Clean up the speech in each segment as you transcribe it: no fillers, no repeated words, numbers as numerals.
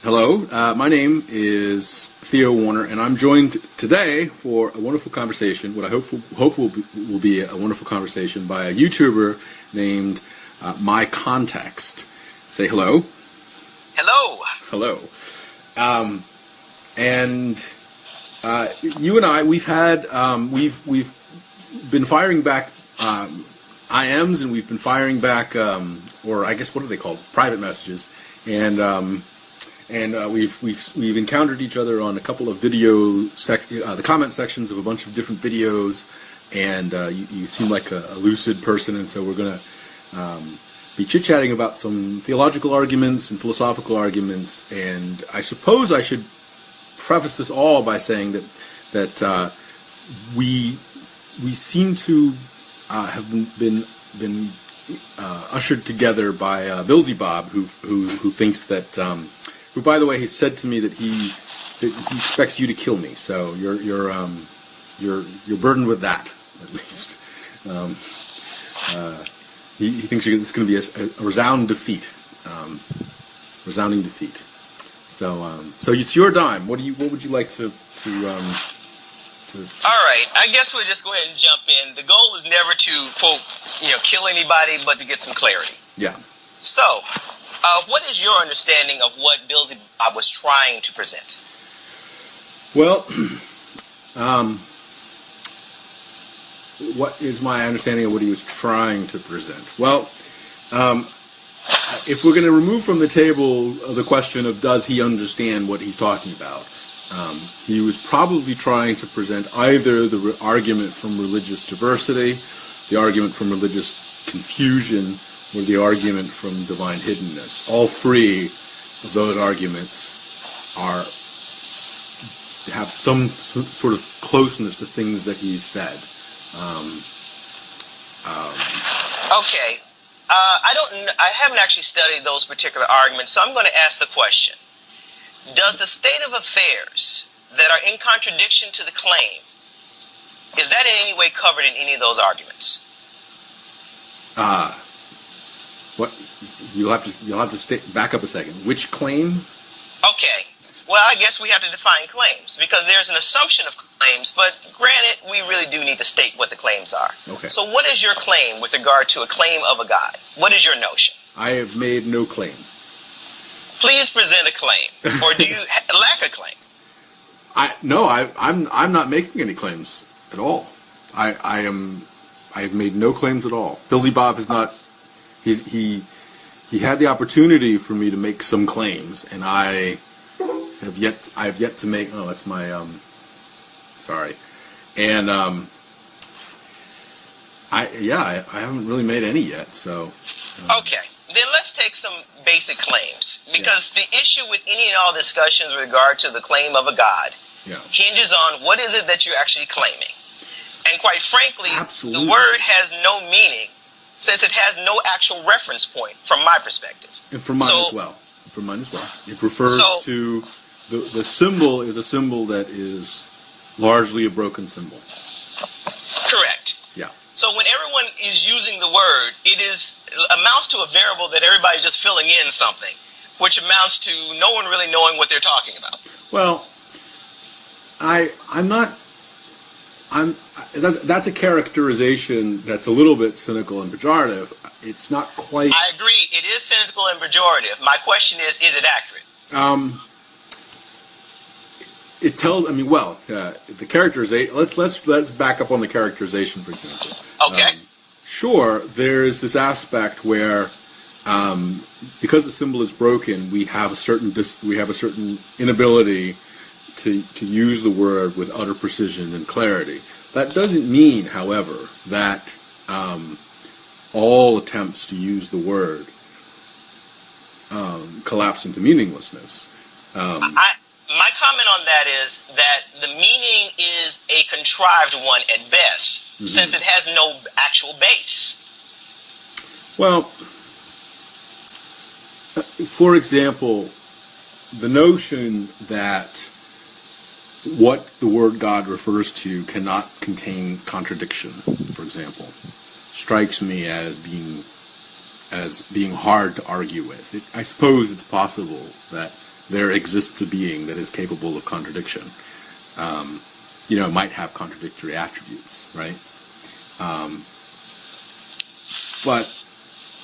Hello, my name is Theowarner, and I'm joined today for a wonderful conversation, what I hope will be a wonderful conversation by a YouTuber named Mycontext. Say hello. Hello. Hello. And you and I, we've been firing back IMs, and we've been firing back, or I guess what are they called? Private messages, and we've encountered each other on a couple of the comment sections of a bunch of different videos, and you seem like a lucid person, and so we're going to be chit-chatting about some theological arguments and philosophical arguments. And I suppose I should preface this all by saying that we seem to have been ushered together by Beelzebub, who thinks that. Who, by the way, has said to me that he expects you to kill me. So you're burdened with that, at least. He thinks it's going to be a resounding defeat. Resounding defeat. So it's your dime. What would you like to All right, I guess we'll just go ahead and jump in. The goal is never to quote, kill anybody, but to get some clarity. Yeah. So, what is your understanding of what Beelzebub was trying to present? Well, what is my understanding of what he was trying to present? Well, if we're going to remove from the table the question of does he understand what he's talking about, he was probably trying to present either the argument from religious diversity, the argument from religious confusion, or the argument from divine hiddenness. All three of those arguments have some sort of closeness to things that he's said. Okay. I haven't actually studied those particular arguments, so I'm going to ask the question. Does the state of affairs that are in contradiction to the claim, is that in any way covered in any of those arguments? What you'll have to back up a second. Which claim? Okay. Well, I guess we have to define claims because there's an assumption of claims, but granted, we really do need to state what the claims are. Okay. So what is your claim with regard to a claim of a God? What is your notion? I have made no claim. Please present a claim, or do you lack a claim? I'm not making any claims at all. I have made no claims at all. Beelzebub has not. He had the opportunity for me to make some claims, and I have yet to make. Oh, that's my sorry, and I haven't really made any yet. So okay, then let's take some basic claims, because the issue with any and all discussions with regard to the claim of a God hinges on what is it that you're actually claiming, and quite frankly, the word has no meaning, since it has no actual reference point from my perspective. And from mine as well. From mine as well. It refers to the symbol is a symbol that is largely a broken symbol. Correct. Yeah. So when everyone is using the word, it amounts to a variable that everybody's just filling in something, which amounts to no one really knowing what they're talking about. Well, that's a characterization that's a little bit cynical and pejorative. It's not quite. I agree. It is cynical and pejorative. My question is it accurate? It tells. I mean, well, the characterization. Let's back up on the characterization, for example. Okay. Sure, there's this aspect where, because the symbol is broken, we have a certain inability to use the word with utter precision and clarity. That doesn't mean, however, that all attempts to use the word collapse into meaninglessness. My comment on that is that the meaning is a contrived one at best, since it has no actual base. Well, for example, the notion that what the word God refers to cannot contain contradiction, for example, strikes me as being hard to argue with. I suppose it's possible that there exists a being that is capable of contradiction. It might have contradictory attributes, right? But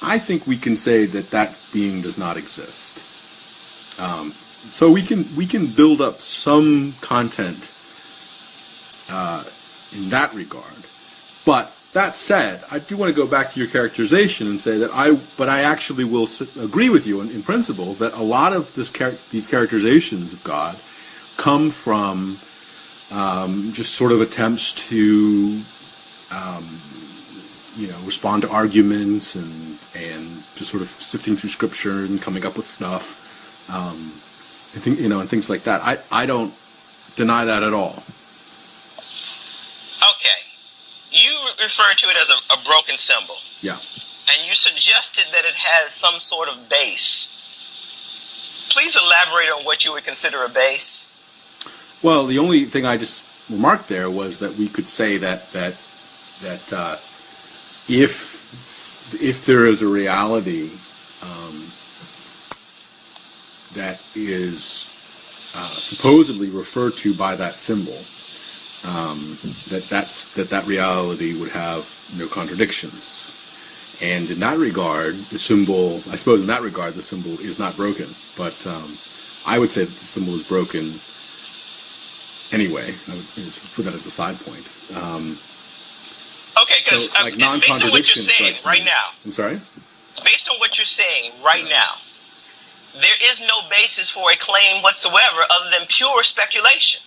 I think we can say that being does not exist. So we can build up some content in that regard. But that said, I do want to go back to your characterization and say that I actually will agree with you in principle that a lot of these characterizations of God come from just sort of attempts to respond to arguments and just sort of sifting through scripture and coming up with stuff, and things like that. I don't deny that at all. Okay. You refer to it as a broken symbol. Yeah. And you suggested that it has some sort of base. Please elaborate on what you would consider a base. Well, the only thing I just remarked there was that we could say that if there is a reality that is supposedly referred to by that symbol, that reality would have no contradictions. And in that regard, the symbol is not broken. But I would say that the symbol is broken anyway. I would put that as a side point. Okay, because based on what you're saying right now. I'm sorry? Based on what you're saying right now, there is no basis for a claim whatsoever other than pure speculation.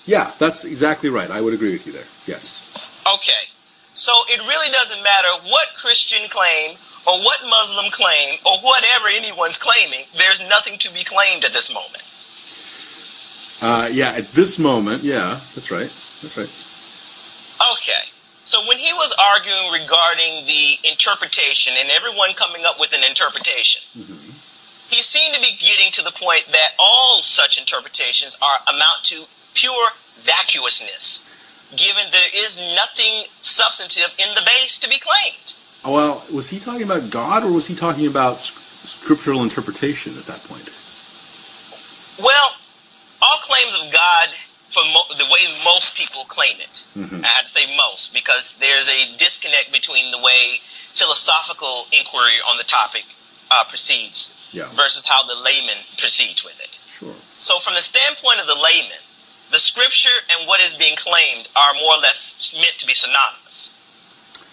Yeah, that's exactly right. I would agree with you there. Yes. Okay. So it really doesn't matter what Christian claim or what Muslim claim or whatever anyone's claiming. There's nothing to be claimed at this moment. At this moment, yeah, that's right. That's right. Okay. So when he was arguing regarding the interpretation and everyone coming up with an interpretation, he seemed to be getting to the point that all such interpretations amount to pure vacuousness, given there is nothing substantive in the base to be claimed. Well, was he talking about God or was he talking about scriptural interpretation at that point? Well, all claims of God, for the way most people claim it, I had to say most, because there's a disconnect between the way philosophical inquiry on the topic proceeds versus how the layman proceeds with it. Sure. So from the standpoint of the layman, the scripture and what is being claimed are more or less meant to be synonymous.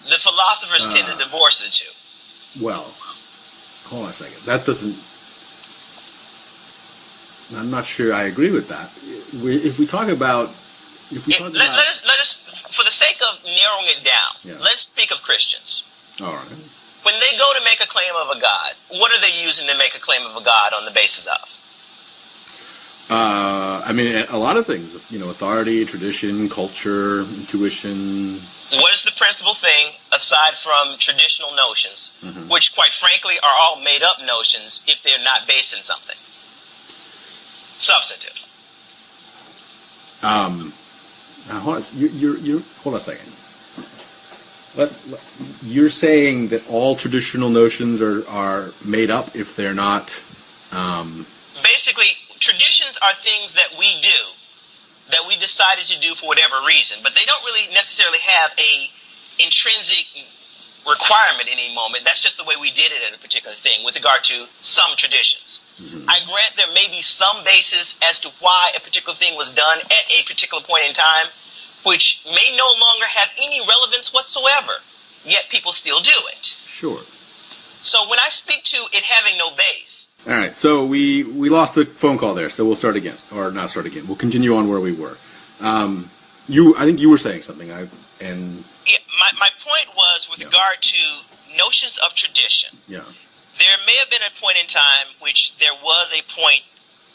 The philosophers tend to divorce the two. Well, hold on a second. That doesn't... I'm not sure I agree with that. If we talk about... Let us, for the sake of narrowing it down, let's speak of Christians. All right. When they go to make a claim of a God, what are they using to make a claim of a God on the basis of? A lot of things, authority, tradition, culture, intuition. What is the principal thing, aside from traditional notions, which quite frankly are all made up notions if they're not based in something substantive? Hold on, hold on a second. You're saying that all traditional notions are made up if they're not... Basically, traditions are things that we do, that we decided to do for whatever reason, but they don't really necessarily have a intrinsic requirement in any moment. That's just the way we did it at a particular thing with regard to some traditions. I grant there may be some basis as to why a particular thing was done at a particular point in time, which may no longer have any relevance whatsoever, yet people still do it. Sure. So when I speak to it having no base... All right, so we lost the phone call there, so we'll start again. Or not start again. We'll continue on where we were. I think you were saying something. My point was with regard to notions of tradition. Yeah. There may have been a point in time which there was a point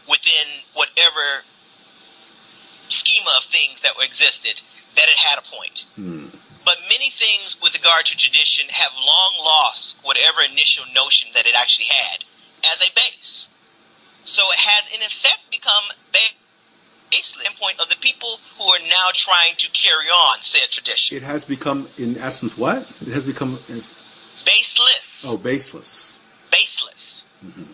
within whatever schema of things that existed that it had a point. But many things with regard to tradition have long lost whatever initial notion that it actually had as a base. So it has in effect become baseless point of the people who are now trying to carry on said tradition. It has become, in essence, what? It has become... baseless. Oh, baseless. Baseless.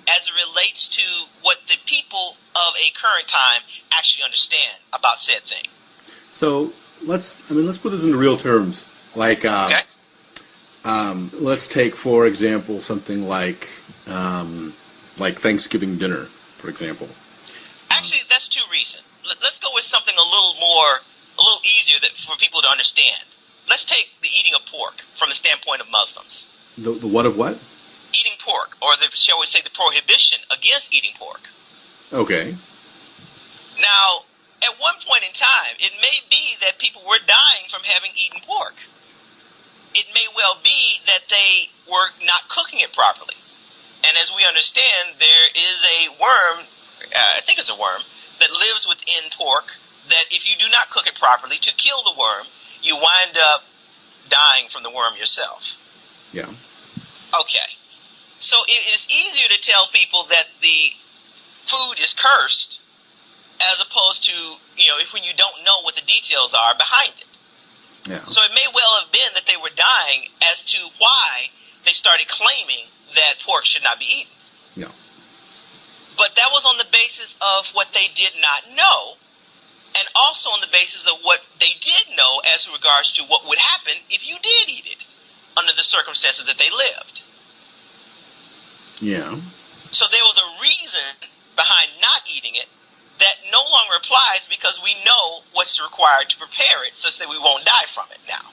As it relates to what the people of a current time actually understand about said thing. So let's put this into real terms. Like, let's take, for example, something like Thanksgiving dinner, for example. Actually, that's too recent. Let's go with something a little easier for people to understand. Let's take the eating of pork from the standpoint of Muslims. The what of what? Eating pork, or shall we say the prohibition against eating pork. Okay. Now, at one point in time, it may be that people were dying from having eaten pork. It may well be that they were not cooking it properly. And as we understand, there is a worm, I think it's a worm, that lives within pork that if you do not cook it properly to kill the worm, you wind up dying from the worm yourself. Yeah. Okay. So it is easier to tell people that the food is cursed as opposed to, when you don't know what the details are behind it. Yeah. So it may well have been that they were dying as to why they started claiming that pork should not be eaten. Yeah. But that was on the basis of what they did not know, and also on the basis of what they did know as regards to what would happen if you did eat it under the circumstances that they lived. Yeah. So there was a reason behind not eating it that no longer applies because we know what's required to prepare it such that we won't die from it now.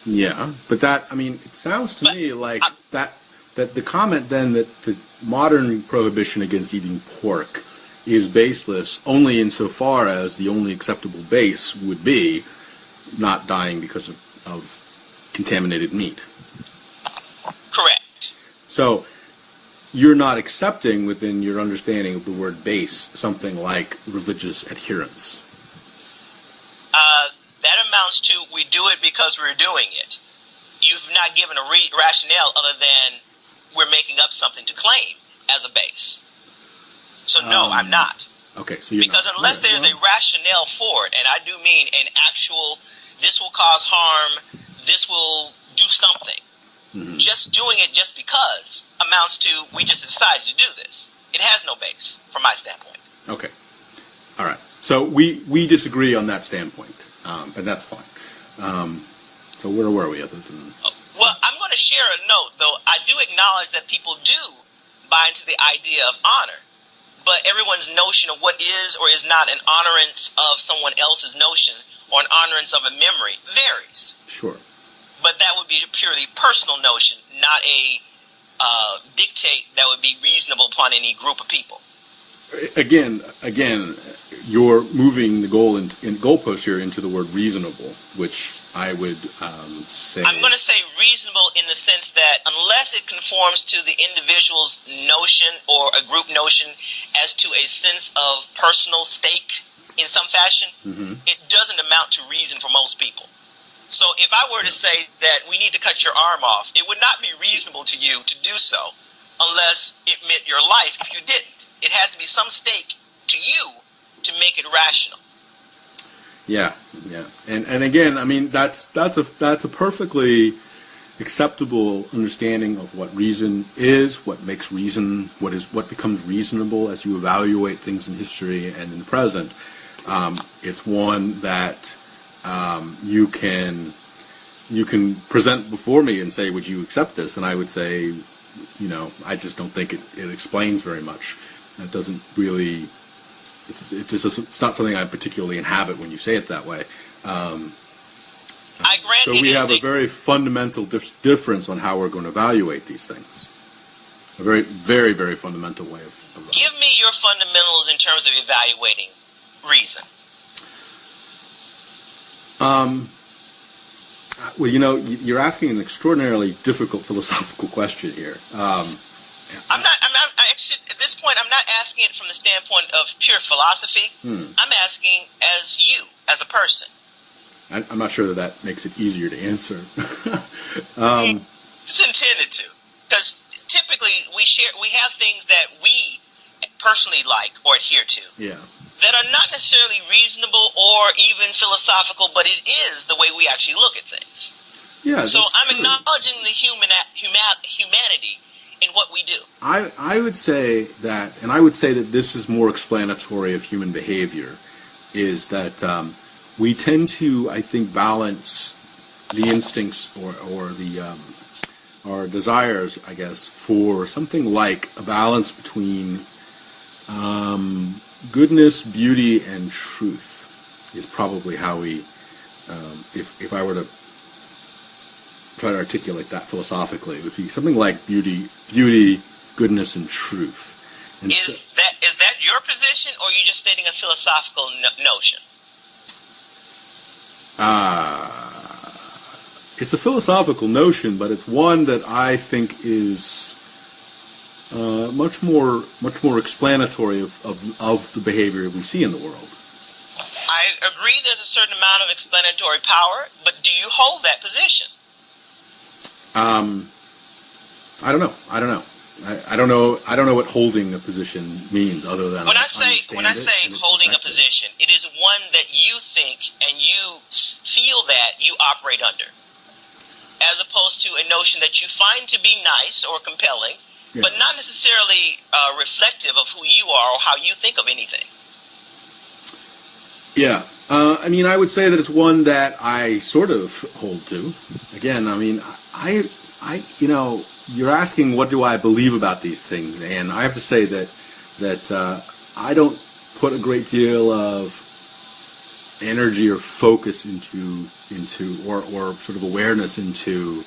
Yeah, but it sounds to me like that the comment then that the modern prohibition against eating pork is baseless only insofar as the only acceptable base would be not dying because of contaminated meat. Correct. So you're not accepting within your understanding of the word base something like religious adherence. That amounts to we do it because we're doing it. You've not given a rationale other than we're making up something to claim as a base. So no, I'm not. Okay, so you're because not. Unless there's a rationale for it, and I do mean an actual, this will cause harm, this will do something. Mm-hmm. Just doing it just because amounts to we just decided to do this. It has no base from my standpoint. Okay. All right. So we disagree on that standpoint, and that's fine. So where were we other than... Well, I'm going to share a note, though. I do acknowledge that people do buy into the idea of honor, but everyone's notion of what is or is not an honorance of someone else's notion or an honorance of a memory varies. Sure. But that would be a purely personal notion, not a dictate that would be reasonable upon any group of people. Again, you're moving the goalpost here into the word reasonable, which I would say... I'm going to say reasonable in the sense that unless it conforms to the individual's notion or a group notion as to a sense of personal stake in some fashion, mm-hmm. It doesn't amount to reason for most people. So if I were to say that we need to cut your arm off, it would not be reasonable to you to do so unless it meant your life if you didn't. It has to be some stake to you to make it rational. Yeah. And again, that's a perfectly acceptable understanding of what reason is, what makes reason, what becomes reasonable as you evaluate things in history and in the present. It's one that you can present before me and say, would you accept this? And I would say, I just don't think it explains very much. It doesn't really, it's not something I particularly inhabit when you say it that way. So we have a very fundamental difference on how we're going to evaluate these things. A very, very, very fundamental way of Give me your fundamentals in terms of evaluating reason. Well, you're asking an extraordinarily difficult philosophical question here. I'm actually, at this point, I'm not asking it from the standpoint of pure philosophy. I'm asking as you, as a person. I'm not sure that makes it easier to answer. It's intended to. Because typically we have things that we personally like or adhere to. Yeah. That are not necessarily reasonable or even philosophical, but it is the way we actually look at things. Yeah. So I'm acknowledging the humanity in what we do? I would say that, and I would say that this is more explanatory of human behavior, is that we tend to, I think, balance the instincts or the our desires, I guess, for something like a balance between goodness, beauty, and truth is probably how we, if I were to try to articulate that philosophically, it would be something like beauty, goodness, and truth. And is that your position, or are you just stating a philosophical notion? It's a philosophical notion, but it's one that I think is much more explanatory of the behavior we see in the world. I agree there's a certain amount of explanatory power, but do you hold that position? I don't know. I don't know what holding a position means, other than when I say holding a position, it is one that you think and you feel that you operate under, as opposed to a notion that you find to be nice or compelling, but not necessarily reflective of who you are or how you think of anything. Yeah. I mean, I would say that it's one that I sort of hold to. Again, I mean, I you're asking what do I believe about these things, and I have to say that I don't put a great deal of energy or focus into or sort of awareness into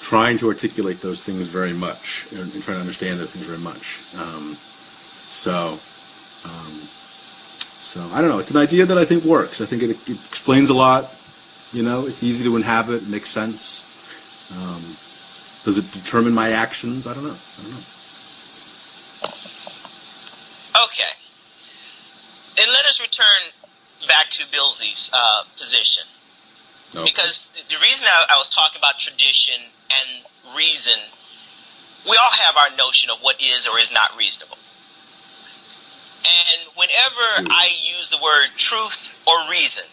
trying to articulate those things very much and trying to understand those things very much. So I don't know. It's an idea that I think works. I think it explains a lot. It's easy to inhabit. It makes sense. Does it determine my actions? I don't know. Okay. Then let us return back to Billsy's position. Okay. Because the reason I was talking about tradition and reason, we all have our notion of what is or is not reasonable. And whenever I use the word truth or reason,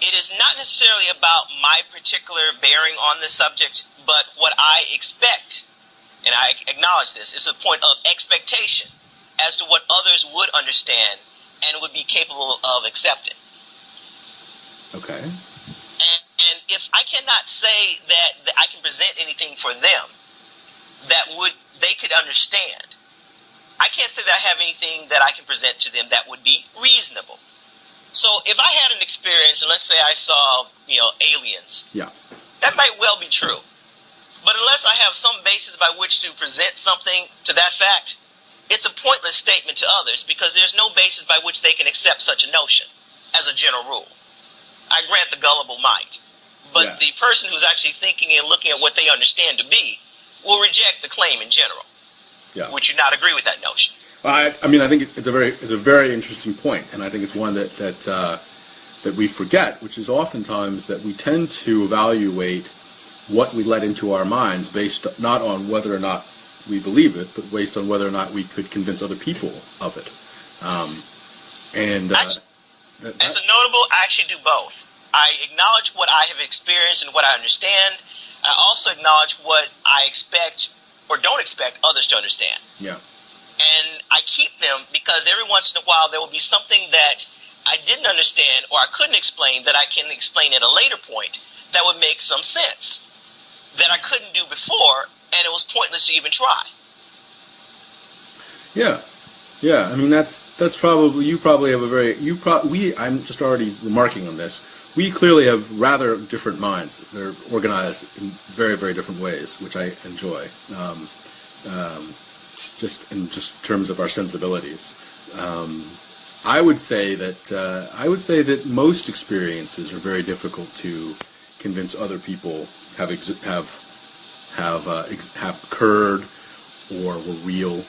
it is not necessarily about my particular bearing on the subject, but what I expect, and I acknowledge this, is a point of expectation as to what others would understand and would be capable of accepting. Okay. And if I cannot say that I can present anything for them that they could understand, I can't say that I have anything that I can present to them that would be reasonable. So if I had an experience, and let's say I saw, aliens, that might well be true. But unless I have some basis by which to present something to that fact, it's a pointless statement to others because there's no basis by which they can accept such a notion as a general rule. I grant the gullible might. But the person who's actually thinking and looking at what they understand to be will reject the claim in general. Yeah. Would you not agree with that notion? Well, I mean, I think it's a very interesting point, and I think it's one that we forget, which is oftentimes that we tend to evaluate what we let into our minds based not on whether or not we believe it, but based on whether or not we could convince other people of it. As a notable, I actually do both. I acknowledge what I have experienced and what I understand. I also acknowledge what I expect or don't expect others to understand. Yeah. And I keep them because every once in a while there will be something that I didn't understand or I couldn't explain that I can explain at a later point that would make some sense that I couldn't do before, and it was pointless to even try. Yeah. Yeah, I mean that's probably you probably have a very I'm just already remarking on this. We clearly have rather different minds. They're organized in very, very different ways, which I enjoy. Just in terms of our sensibilities, I would say that most experiences are very difficult to convince other people have occurred or were real.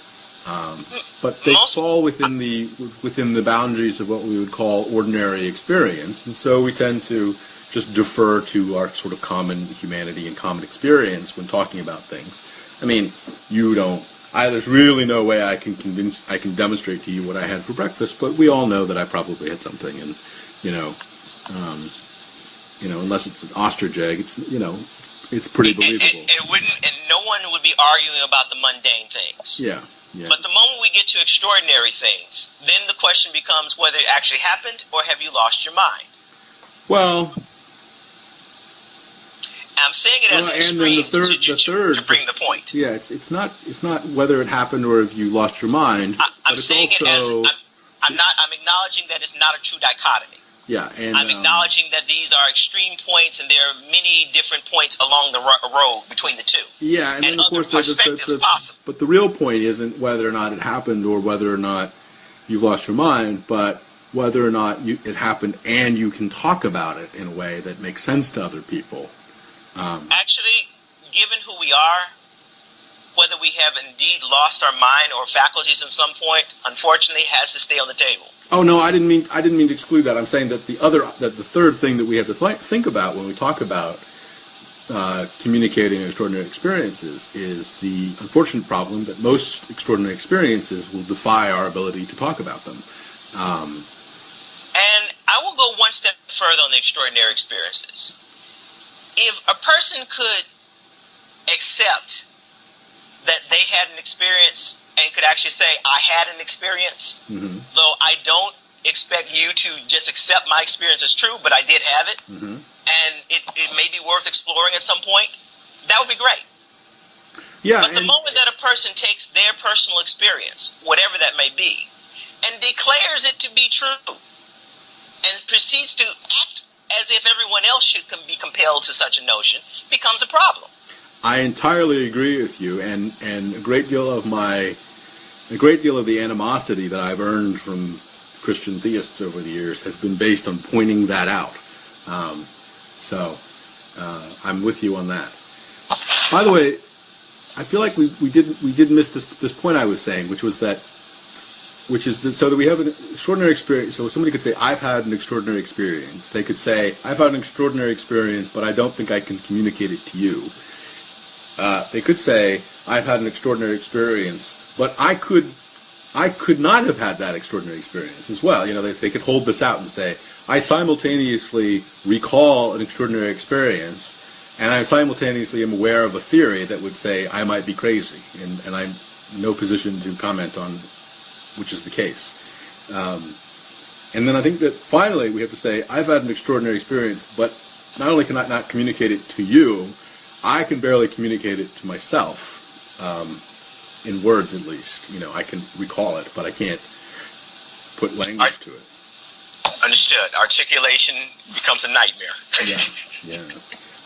But they fall within the boundaries of what we would call ordinary experience, and so we tend to just defer to our sort of common humanity and common experience when talking about things. I mean, there's really no way I can demonstrate to you what I had for breakfast, but we all know that I probably had something, and unless it's an ostrich egg, it's it's pretty believable. It wouldn't, and no one would be arguing about the mundane things. Yeah. But the moment we get to extraordinary things, then the question becomes whether it actually happened or have you lost your mind? Well, I'm saying it as an extreme to bring the point. Yeah, it's not whether it happened or if you lost your mind. I'm saying also, it as I'm acknowledging that it's not a true dichotomy. Yeah, and I'm acknowledging that these are extreme points, and there are many different points along the road between the two. Yeah, and then of course perspectives possible. But the real point isn't whether or not it happened or whether or not you've lost your mind, but whether or not it happened and you can talk about it in a way that makes sense to other people. Actually, given who we are, whether we have indeed lost our mind or faculties at some point, unfortunately, has to stay on the table. Oh no, I didn't mean to exclude that. I'm saying that the third thing that we have to think about when we talk about communicating extraordinary experiences is the unfortunate problem that most extraordinary experiences will defy our ability to talk about them. And I will go one step further on the extraordinary experiences. If a person could accept that they had an experience and could actually say, I had an experience, though I don't expect you to just accept my experience as true, but I did have it, and it may be worth exploring at some point, that would be great. Yeah, but the moment that a person takes their personal experience, whatever that may be, and declares it to be true, and proceeds to act as if everyone else should be compelled to such a notion, becomes a problem. I entirely agree with you, and a great deal of the animosity that I've earned from Christian theists over the years has been based on pointing that out. So I'm with you on that. By the way, I feel like we did miss this point I was saying, which is that so that we have an extraordinary experience. So somebody could say, I've had an extraordinary experience. They could say, I've had an extraordinary experience, but I don't think I can communicate it to you. They could say, I've had an extraordinary experience, but I could not have had that extraordinary experience as well. You know, they could hold this out and say, I simultaneously recall an extraordinary experience, and I simultaneously am aware of a theory that would say I might be crazy, and I'm in no position to comment on which is the case. And then I think that finally we have to say, I've had an extraordinary experience, but not only can I not communicate it to you, I can barely communicate it to myself, in words at least. You know, I can recall it, but I can't put language to it. Understood. Articulation becomes a nightmare. Yeah.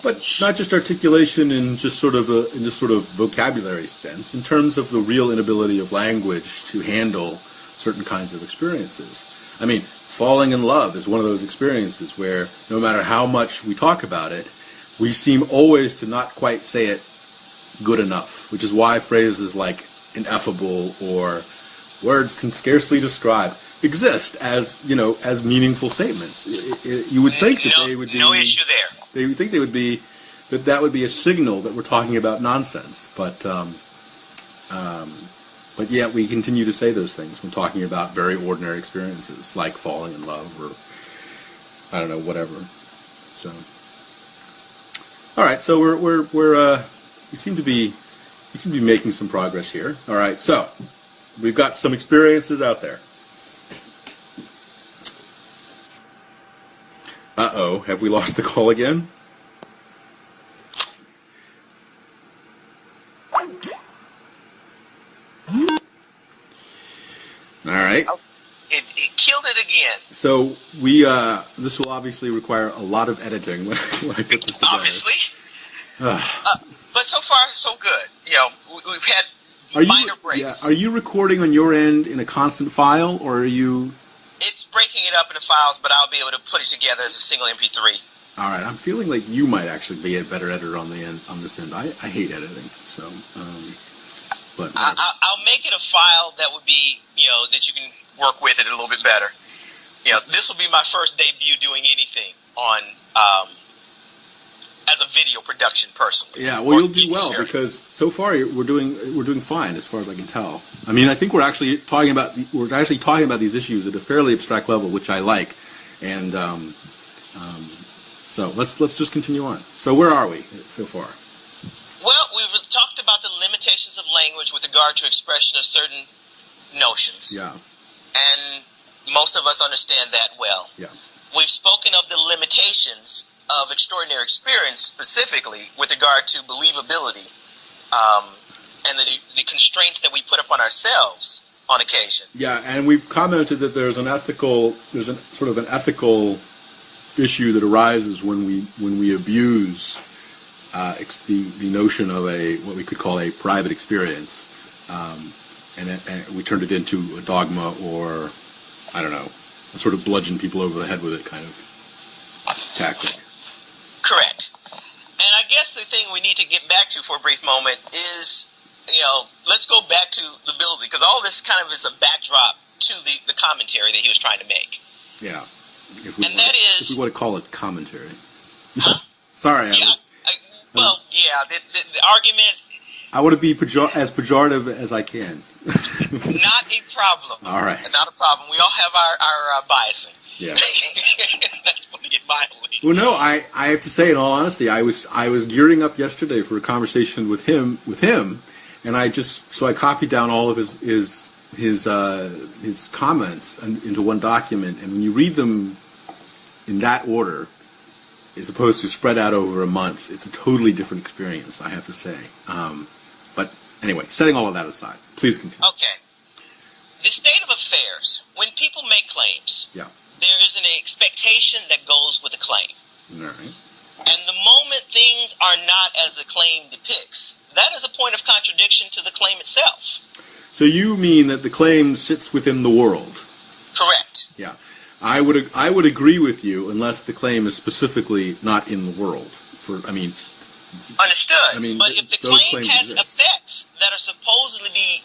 But not just articulation in just sort of vocabulary sense, in terms of the real inability of language to handle certain kinds of experiences. I mean, falling in love is one of those experiences where no matter how much we talk about it, we seem always to not quite say it good enough, which is why phrases like ineffable or words can scarcely describe exist as, you know, as meaningful statements. You would think that they would be... No issue there. They would think that would be a signal that we're talking about nonsense, but yet we continue to say those things when talking about very ordinary experiences like falling in love or I don't know, whatever. So, all right, so we seem to be making some progress here. All right, so we've got some experiences out there. Uh-oh, have we lost the call again? All right. Oh, it killed it again. So this will obviously require a lot of editing when I put this together. Obviously. But so far, so good. You know, we've had minor breaks. Yeah, are you recording on your end in a constant file, or are you... It's breaking it up into files, but I'll be able to put it together as a single MP3. All right, I'm feeling like you might actually be a better editor on this end. I hate editing, so. But I'll make it a file that would be, you know, that you can work with it a little bit better. You know, this will be my first debut doing anything on as a video production, personally. Yeah, well, you'll do well because so far we're doing fine as far as I can tell. I mean, I think we're actually talking about these issues at a fairly abstract level, which I like, and So let's just continue on. So where are we so far? Well, we've talked about the limitations of language with regard to expression of certain notions. Yeah. And most of us understand that well. Yeah. We've spoken of the limitations of extraordinary experience, specifically with regard to believability, and the constraints that we put upon ourselves on occasion. Yeah, and we've commented that there's an ethical issue that arises when we abuse the notion of what we could call a private experience, and we turned it into a dogma, or I don't know, a sort of bludgeon people over the head with it kind of tactic. Correct. And I guess the thing we need to get back to for a brief moment is, let's go back to the Billsy, because all this kind of is a backdrop to the commentary that he was trying to make. Yeah. If we want to call it commentary. Huh? Sorry. Yeah, the argument... I want to be as pejorative as I can. Not a problem. All right. Not a problem. We all have our biasing. Yeah. That's putting it mildly. Well, no, I have to say, in all honesty, I was gearing up yesterday for a conversation with him, and I copied down all of his comments into one document, and when you read them in that order, as opposed to spread out over a month, it's a totally different experience, I have to say. But anyway, setting all of that aside, please continue. Okay. The state of affairs, when people make claims, yeah, there is an expectation that goes with a claim. All right. And the moment things are not as the claim depicts, that is a point of contradiction to the claim itself. So you mean that the claim sits within the world? Correct. Yeah. I would agree with you unless the claim is specifically not in the world. Understood. But if the claim has exist. effects that are supposedly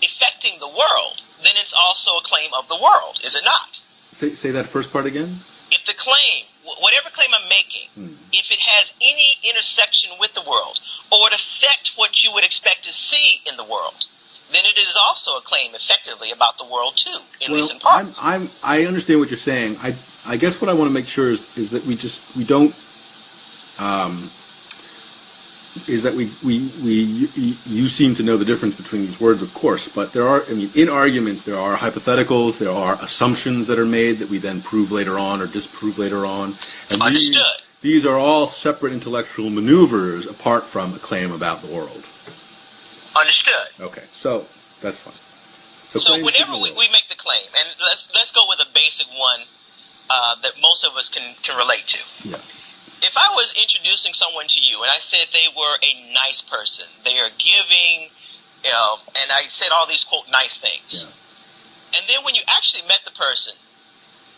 affecting the world, then it's also a claim of the world, is it not? Say that first part again? If the claim, whatever claim I'm making, if it has any intersection with the world, or would affect what you would expect to see in the world, then it is also a claim effectively about the world too, at least in part. I understand what you're saying. I guess what I want to make sure is that we don't is that you seem to know the difference between these words, of course, but in arguments there are hypotheticals, there are assumptions that are made that we then prove later on or disprove later on. And Understood. These are all separate intellectual maneuvers apart from a claim about the world. Understood. Okay, so that's fine. So whenever we make the claim, and let's go with a basic one that most of us can relate to. Yeah. If I was introducing someone to you and I said they were a nice person, they are giving, and I said all these, quote, nice things. Yeah. And then when you actually met the person,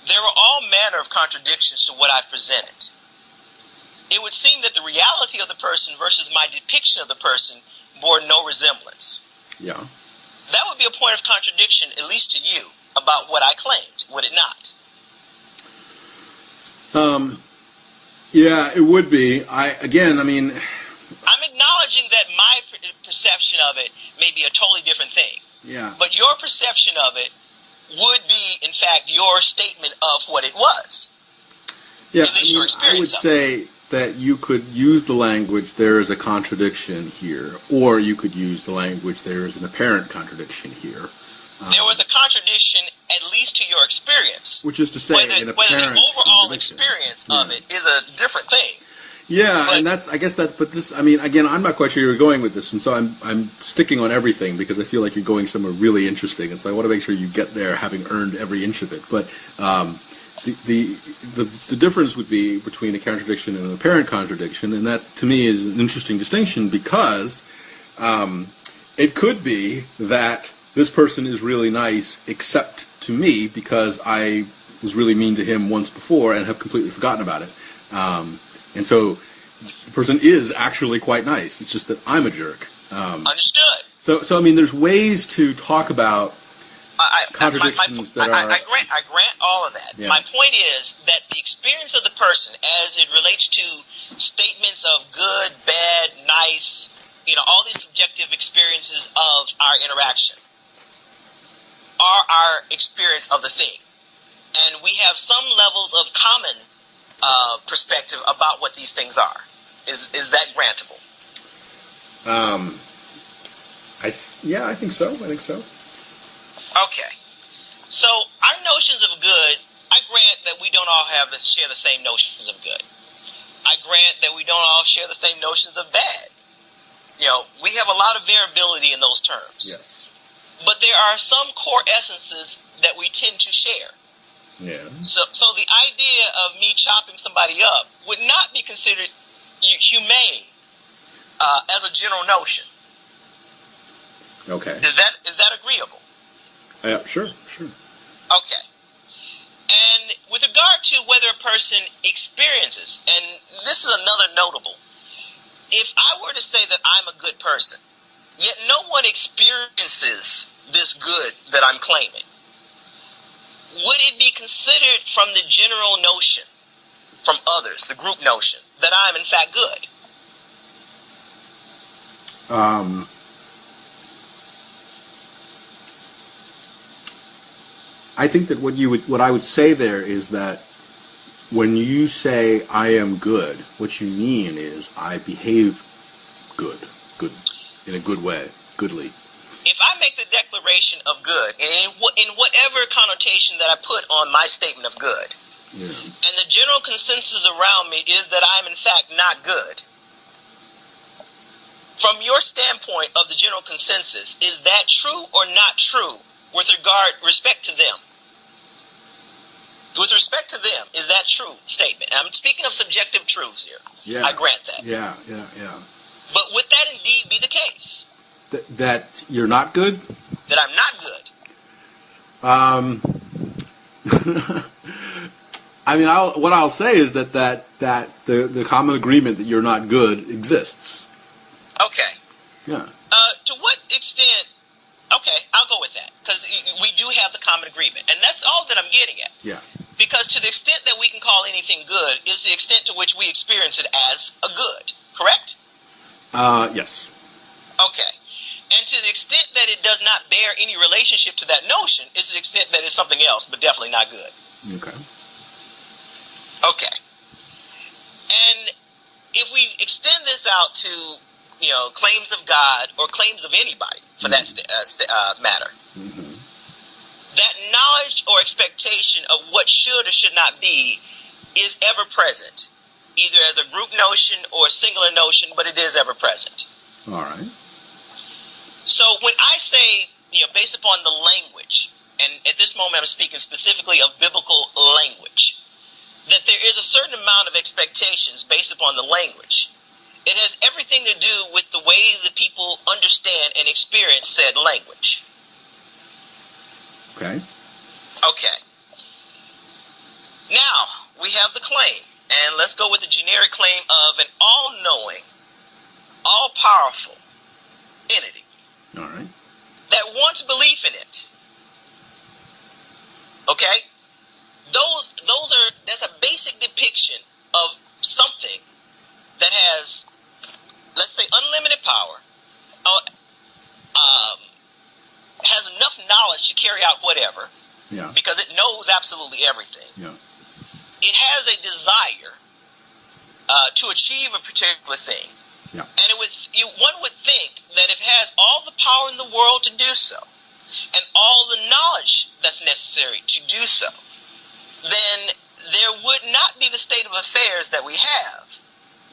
there were all manner of contradictions to what I presented. It would seem that the reality of the person versus my depiction of the person bore no resemblance. Yeah. That would be a point of contradiction, at least to you, about what I claimed, would it not? Yeah, it would be. I'm acknowledging that my perception of it may be a totally different thing. Yeah. But your perception of it would be, in fact, your statement of what it was. Yeah, at least your experience I would say that you could use the language, there is a contradiction here, or you could use the language, there is an apparent contradiction here. There was a contradiction, at least to your experience. Which is to say, an apparent whether the overall contradiction. experience of it is a different thing. Yeah, but, and I'm not quite sure you're going with this, and so I'm sticking on everything because I feel like you're going somewhere really interesting, and so I want to make sure you get there having earned every inch of it. But the difference would be between a contradiction and an apparent contradiction, and that to me is an interesting distinction because it could be that this person is really nice except to me because I was really mean to him once before and have completely forgotten about it. And so the person is actually quite nice. It's just that I'm a jerk. Understood. So there's ways to talk about contradictions that are... I grant all of that. Yeah. My point is that the experience of the person as it relates to statements of good, bad, nice, all these subjective experiences of our interaction are our experience of the thing. And we have some levels of common perspective about what these things are. Is that grantable? I think so. Okay. So our notions of good, I grant that we don't all share the same notions of good. I grant that we don't all share the same notions of bad. We have a lot of variability in those terms. Yes. But there are some core essences that we tend to share. Yeah. So the idea of me chopping somebody up would not be considered humane as a general notion. Okay. Is that agreeable? Sure. Okay. And with regard to whether a person experiences, and this is another notable, if I were to say that I'm a good person, yet no one experiences this good that I'm claiming, would it be considered from the general notion, from others, the group notion, that I'm in fact good? I think that what I would say there is that when you say I am good, what you mean is I behave good in a good way, goodly. If I make the declaration of good, in whatever connotation that I put on my statement of good, and the general consensus around me is that I'm in fact not good, from your standpoint of the general consensus, is that true or not true with respect to them? With respect to them, is that true statement? And I'm speaking of subjective truths here. Yeah. I grant that. Yeah. But would that indeed be the case? That you're not good? That I'm not good? I mean, what I'll say is that the common agreement that you're not good exists. Okay. Yeah. To what extent? Okay, I'll go with that because we do have the common agreement, and that's all that I'm getting at. Yeah. Because to the extent that we can call anything good is the extent to which we experience it as a good. Correct? Yes. Okay. And to the extent that it does not bear any relationship to that notion is the extent that it's something else, but definitely not good. Okay. Okay. And if we extend this out to, claims of God or claims of anybody, for that matter, that knowledge or expectation of what should or should not be is ever present, either as a group notion or a singular notion, but it is ever present. All right. So when I say, based upon the language, and at this moment I'm speaking specifically of biblical language, that there is a certain amount of expectations based upon the language, it has everything to do with the way the people understand and experience said language. Okay. Okay. Now, we have the claim, and let's go with the generic claim of an all-knowing, all-powerful entity. All right. That wants belief in it. Okay? That's a basic depiction of something that has, let's say, unlimited power, has enough knowledge to carry out whatever, because it knows absolutely everything. Yeah. It has a desire to achieve a particular thing. Yeah. And one would think that if it has all the power in the world to do so, and all the knowledge that's necessary to do so, then there would not be the state of affairs that we have,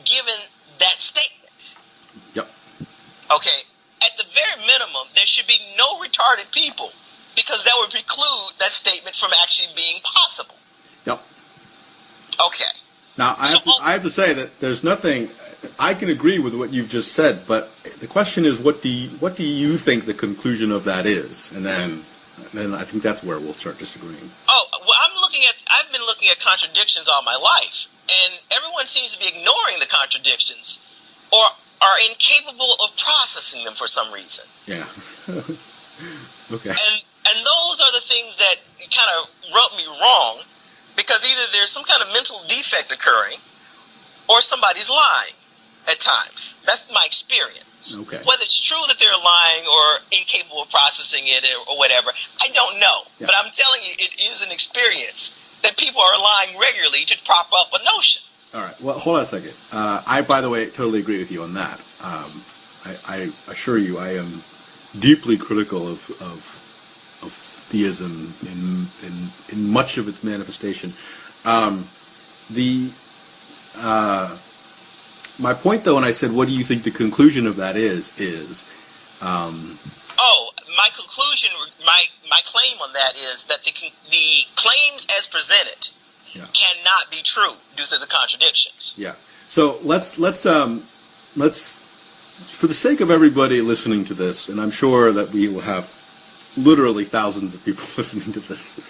given that statement. Yep. Okay, at the very minimum, there should be no retarded people, because that would preclude that statement from actually being possible. Yep. Okay. Now, I have to say that there's nothing. I can agree with what you've just said, but the question is, what do you think the conclusion of that is? And then I think that's where we'll start disagreeing. Oh, well, I've been looking at contradictions all my life, and everyone seems to be ignoring the contradictions, or are incapable of processing them for some reason. Yeah. Okay. And those are the things that kind of rub me wrong, because either there's some kind of mental defect occurring, or somebody's lying at times. That's my experience. Okay. Whether it's true that they're lying or incapable of processing it or whatever, I don't know. Yeah. But I'm telling you, it is an experience that people are lying regularly to prop up a notion. All right. Well, hold on a second. I, by the way, totally agree with you on that. I assure you, I am deeply critical of theism in much of its manifestation. My point, though, when I said, "What do you think the conclusion of that is?" My conclusion, my claim on that is that the claims as presented cannot be true due to the contradictions. Yeah. So let's for the sake of everybody listening to this, and I'm sure that we will have literally thousands of people listening to this.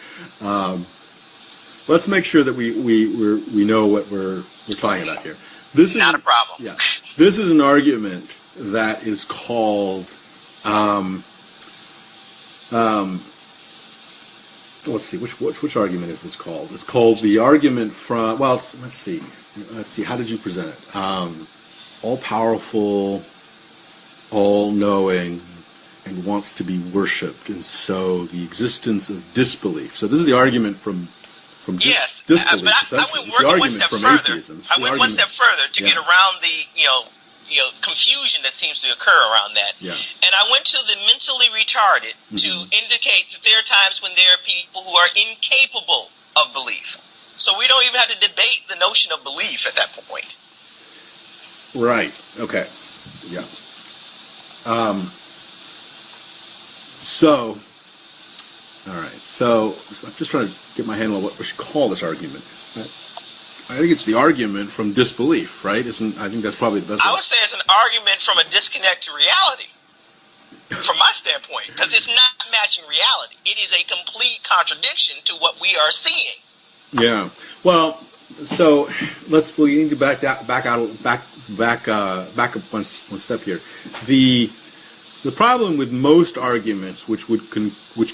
Let's make sure that we know what we're talking about here. This is not a problem. Yeah. This is an argument that is called. Let's see, which argument is this called? It's called the argument from. Well, let's see. How did you present it? All powerful, all knowing, and wants to be worshipped, and so the existence of disbelief. So this is the argument from disbelief. But I went one step further. Atheism. I went one step further to get around the confusion that seems to occur around that. Yeah. And I went to the mentally retarded to indicate that there are times when there are people who are incapable of belief. So we don't even have to debate the notion of belief at that point. Right. Okay. Yeah. So, all right. So I'm just trying to get my handle on what we should call this argument. I think it's the argument from disbelief, right? I think that's probably the best. I would say it's an argument from a disconnect to reality, from my standpoint, because it's not matching reality. It is a complete contradiction to what we are seeing. Yeah. Well, so we need to back up one step here. The problem with most arguments, which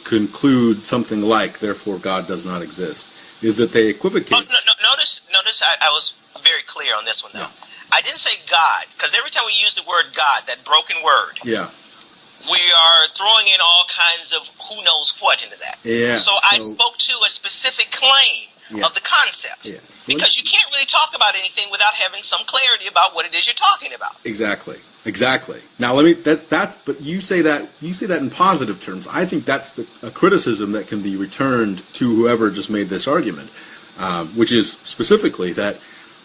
conclude something like "therefore God does not exist," is that they equivocate. Notice I was very clear on this one, though. Yeah. I didn't say God, because every time we use the word God, that broken word, we are throwing in all kinds of who knows what into that. Yeah. So I spoke to a specific claim of the concept, because you can't really talk about anything without having some clarity about what it is you're talking about. Exactly. Now but you say that in positive terms. I think that's a criticism that can be returned to whoever just made this argument, which is specifically that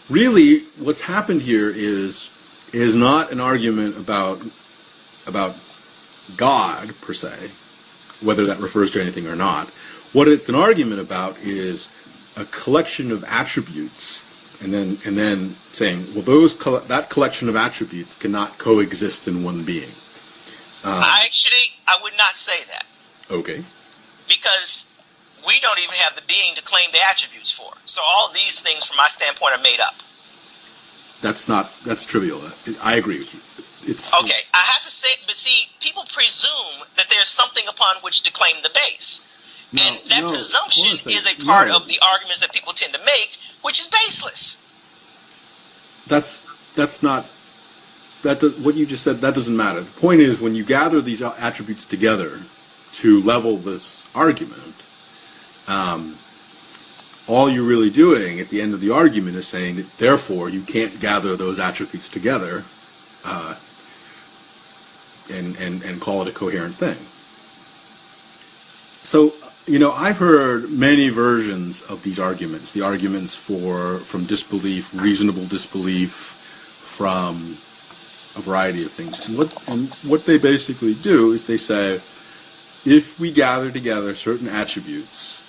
really what's happened here is not an argument about God per se, whether that refers to anything or not. What it's an argument about is a collection of attributes. And then saying, well, that collection of attributes cannot coexist in one being. I would not say that. Okay. Because we don't even have the being to claim the attributes for. So all these things, from my standpoint, are made up. That's trivial. I agree with you. I have to say, but see, people presume that there's something upon which to claim the base. And that presumption is a part of the arguments that people tend to make, which is baseless. That's not what you just said. That doesn't matter. The point is, when you gather these attributes together to level this argument, all you're really doing at the end of the argument is saying that therefore you can't gather those attributes together and call it a coherent thing. So. I've heard many versions of these arguments. The arguments from disbelief, reasonable disbelief, from a variety of things. And what they basically do is they say, if we gather together certain attributes,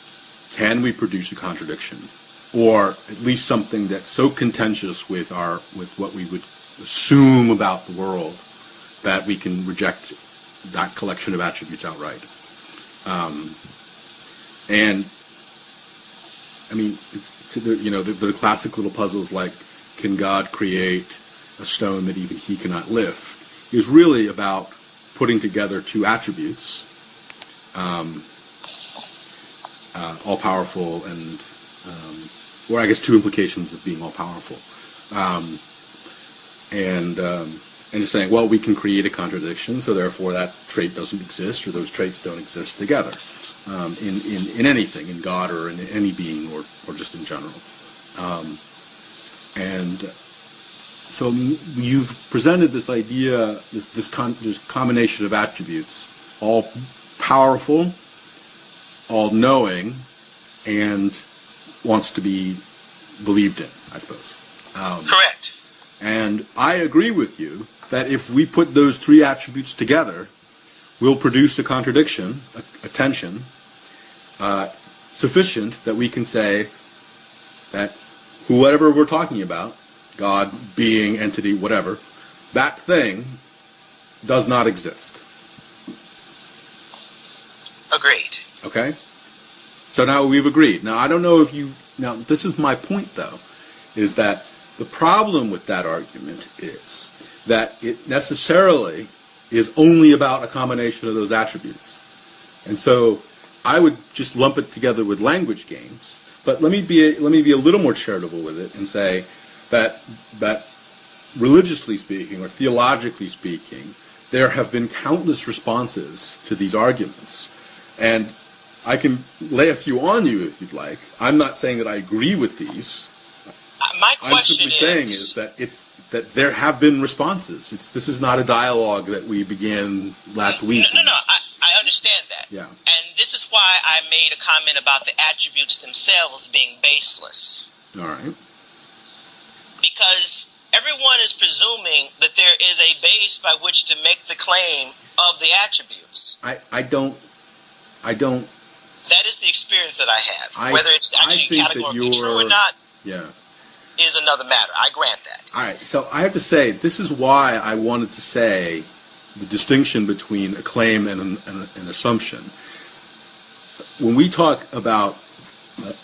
can we produce a contradiction, or at least something that's so contentious with what we would assume about the world that we can reject that collection of attributes outright. And I mean, the classic little puzzles like, can God create a stone that even he cannot lift, is really about putting together two attributes, all-powerful and, or I guess two implications of being all-powerful. And just saying, well, we can create a contradiction, so therefore that trait doesn't exist, or those traits don't exist together. in anything, in God or in any being or just in general. And so you've presented this idea, this combination of attributes, all powerful, all knowing, and wants to be believed in, I suppose. Correct. And I agree with you that if we put those three attributes together, we'll produce a contradiction, a tension, sufficient that we can say that whoever we're talking about, God, being, entity, whatever, that thing does not exist. Agreed. Okay? So now we've agreed. Now, I don't know if now, this is my point, though, is that the problem with that argument is that it necessarily is only about a combination of those attributes. And so I would just lump it together with language games. But let me be a little more charitable with it and say that religiously speaking or theologically speaking, there have been countless responses to these arguments. And I can lay a few on you if you'd like. I'm not saying that I agree with these. My question I'm simply saying is that there have been responses. This is not a dialogue that we began last week. No. I understand that. Yeah. And this is why I made a comment about the attributes themselves being baseless. All right. Because everyone is presuming that there is a base by which to make the claim of the attributes. I don't. That is the experience that I have. Whether it's actually categorically true or not, is another matter. I grant that. All right. So I have to say, this is why I wanted to say the distinction between a claim and an assumption. When we talk about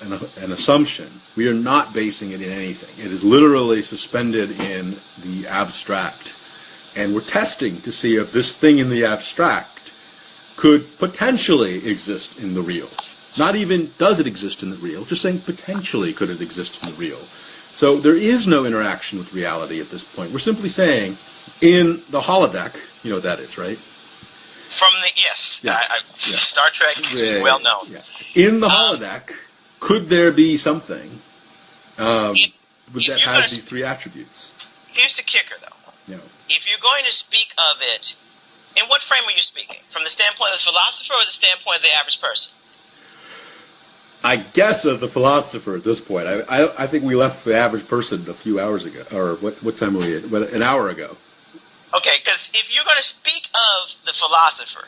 an assumption, we are not basing it in anything. It is literally suspended in the abstract. And we're testing to see if this thing in the abstract could potentially exist in the real. Not even does it exist in the real, just saying potentially could it exist in the real. So there is no interaction with reality at this point. We're simply saying in the holodeck, you know what that is, right? Yes. Star Trek, well known. Yeah. In the holodeck, could there be something that has these three attributes? Here's the kicker, though. Yeah. If you're going to speak of it, in what frame are you speaking? From the standpoint of the philosopher or the standpoint of the average person? I guess of the philosopher at this point. I think we left the average person a few hours ago. Or what time were we at? Well, an hour ago. Okay, because if you're going to speak of the philosopher,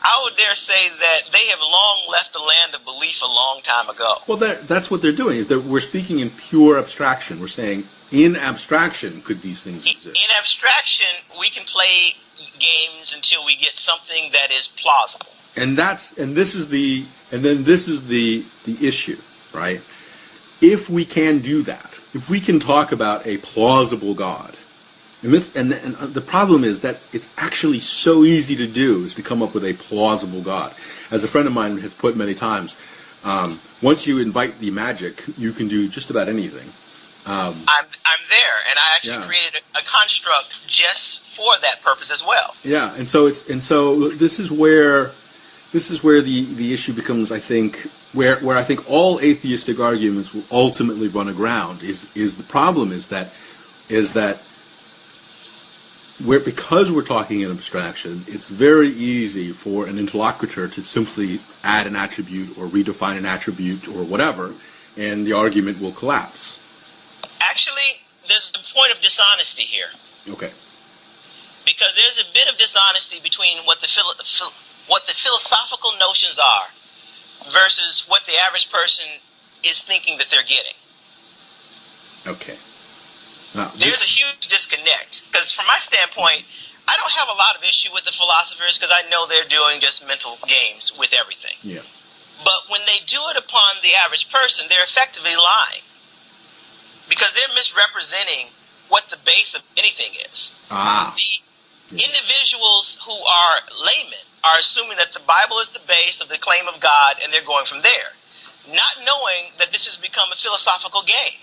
I would dare say that they have long left the land of belief a long time ago. Well, that's what they're doing. Is that we're speaking in pure abstraction. We're saying in abstraction could these things exist. In abstraction, we can play games until we get something that is plausible. And this is the issue, right? If we can do that, if we can talk about a plausible God, and the problem is that it's actually so easy to do, is to come up with a plausible God. As a friend of mine has put many times, once you invite the magic, you can do just about anything. I'm there, and I actually created a construct just for that purpose as well. Yeah, and so this is where the issue becomes, I think, where I think all atheistic arguments will ultimately run aground. Is the problem is that because we're talking in abstraction, it's very easy for an interlocutor to simply add an attribute or redefine an attribute or whatever, and the argument will collapse. Actually, there's a point of dishonesty here. Okay. Because there's a bit of dishonesty between what the philosophical notions are versus what the average person is thinking that they're getting. Okay. There's a huge disconnect. Because from my standpoint, I don't have a lot of issue with the philosophers because I know they're doing just mental games with everything. Yeah. But when they do it upon the average person, they're effectively lying. Because they're misrepresenting what the base of anything is. Individuals who are laymen are assuming that the Bible is the base of the claim of God, and they're going from there, not knowing that this has become a philosophical game.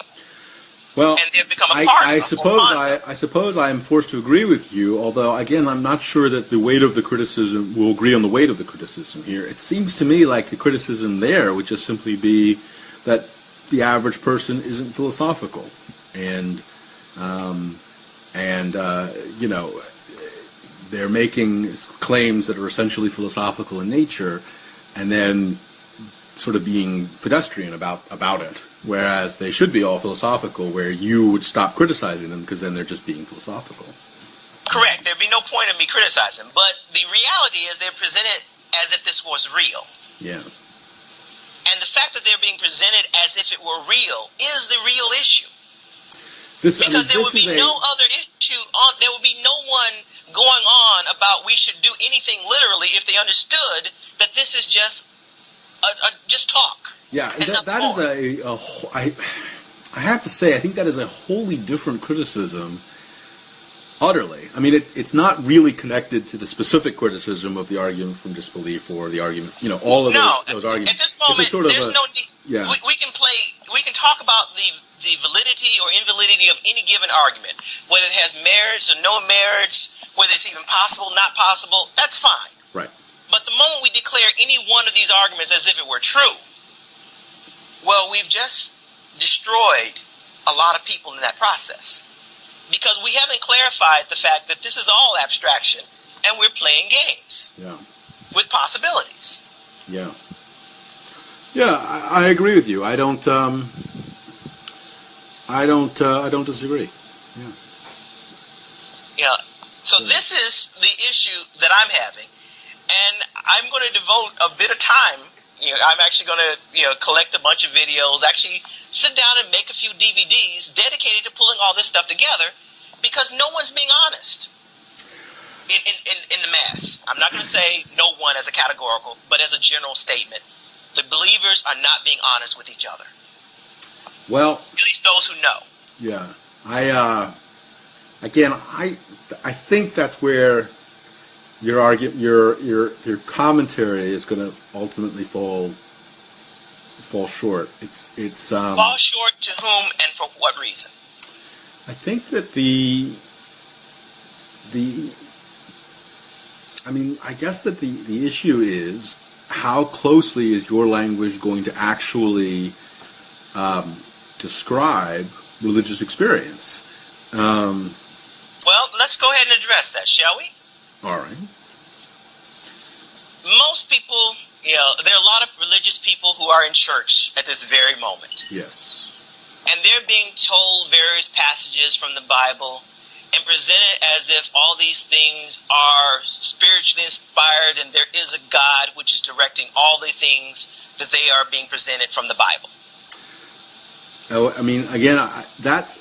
Well, and they've become a part I of suppose I suppose I am forced to agree with you, although, again, I'm not sure that the weight of the criticism will agree on the weight of the criticism here. It seems to me like the criticism there would just simply be that the average person isn't philosophical, and you know, they're making claims that are essentially philosophical in nature, and then sort of being pedestrian about it, whereas they should be all philosophical, where you would stop criticizing them because then they're just being philosophical. Correct. There'd be no point in me criticizing, but the reality is they're presented as if this was real. Yeah. And the fact that they're being presented as if it were real is the real issue. Because there would be no other issue there would be no one going on about we should do anything literally if they understood that this is just talk. Yeah, and that is I have to say, I think that is a wholly different criticism, utterly. I mean, it's not really connected to the specific criticism of the argument from disbelief or the argument, you know, all of those arguments. At this moment, there's no need. Yeah. We can talk about the validity or invalidity of any given argument, whether it has merits or no merits, whether it's even possible, not possible, that's fine. Right. But the moment we declare any one of these arguments as if it were true, well, we've just destroyed a lot of people in that process. Because we haven't clarified the fact that this is all abstraction and we're playing games. Yeah. With possibilities. Yeah. Yeah, I agree with you. I don't disagree. Yeah. Yeah. So this is the issue that I'm having. And I'm going to devote a bit of time. You know, I'm actually going to, collect a bunch of videos, actually sit down and make a few DVDs dedicated to pulling all this stuff together, because no one's being honest in the mass. I'm not going to say no one as a categorical, but as a general statement. The believers are not being honest with each other. Well, at least those who know. Yeah. I think that's where your argument, your commentary is going to ultimately fall short. It's fall short to whom and for what reason? I think that I guess that the issue is how closely is your language going to actually describe religious experience? Well, let's go ahead and address that, shall we? All right. Most people, there are a lot of religious people who are in church at this very moment. Yes. And they're being told various passages from the Bible and presented as if all these things are spiritually inspired and there is a God which is directing all the things that they are being presented from the Bible. Oh, I mean, again, that's...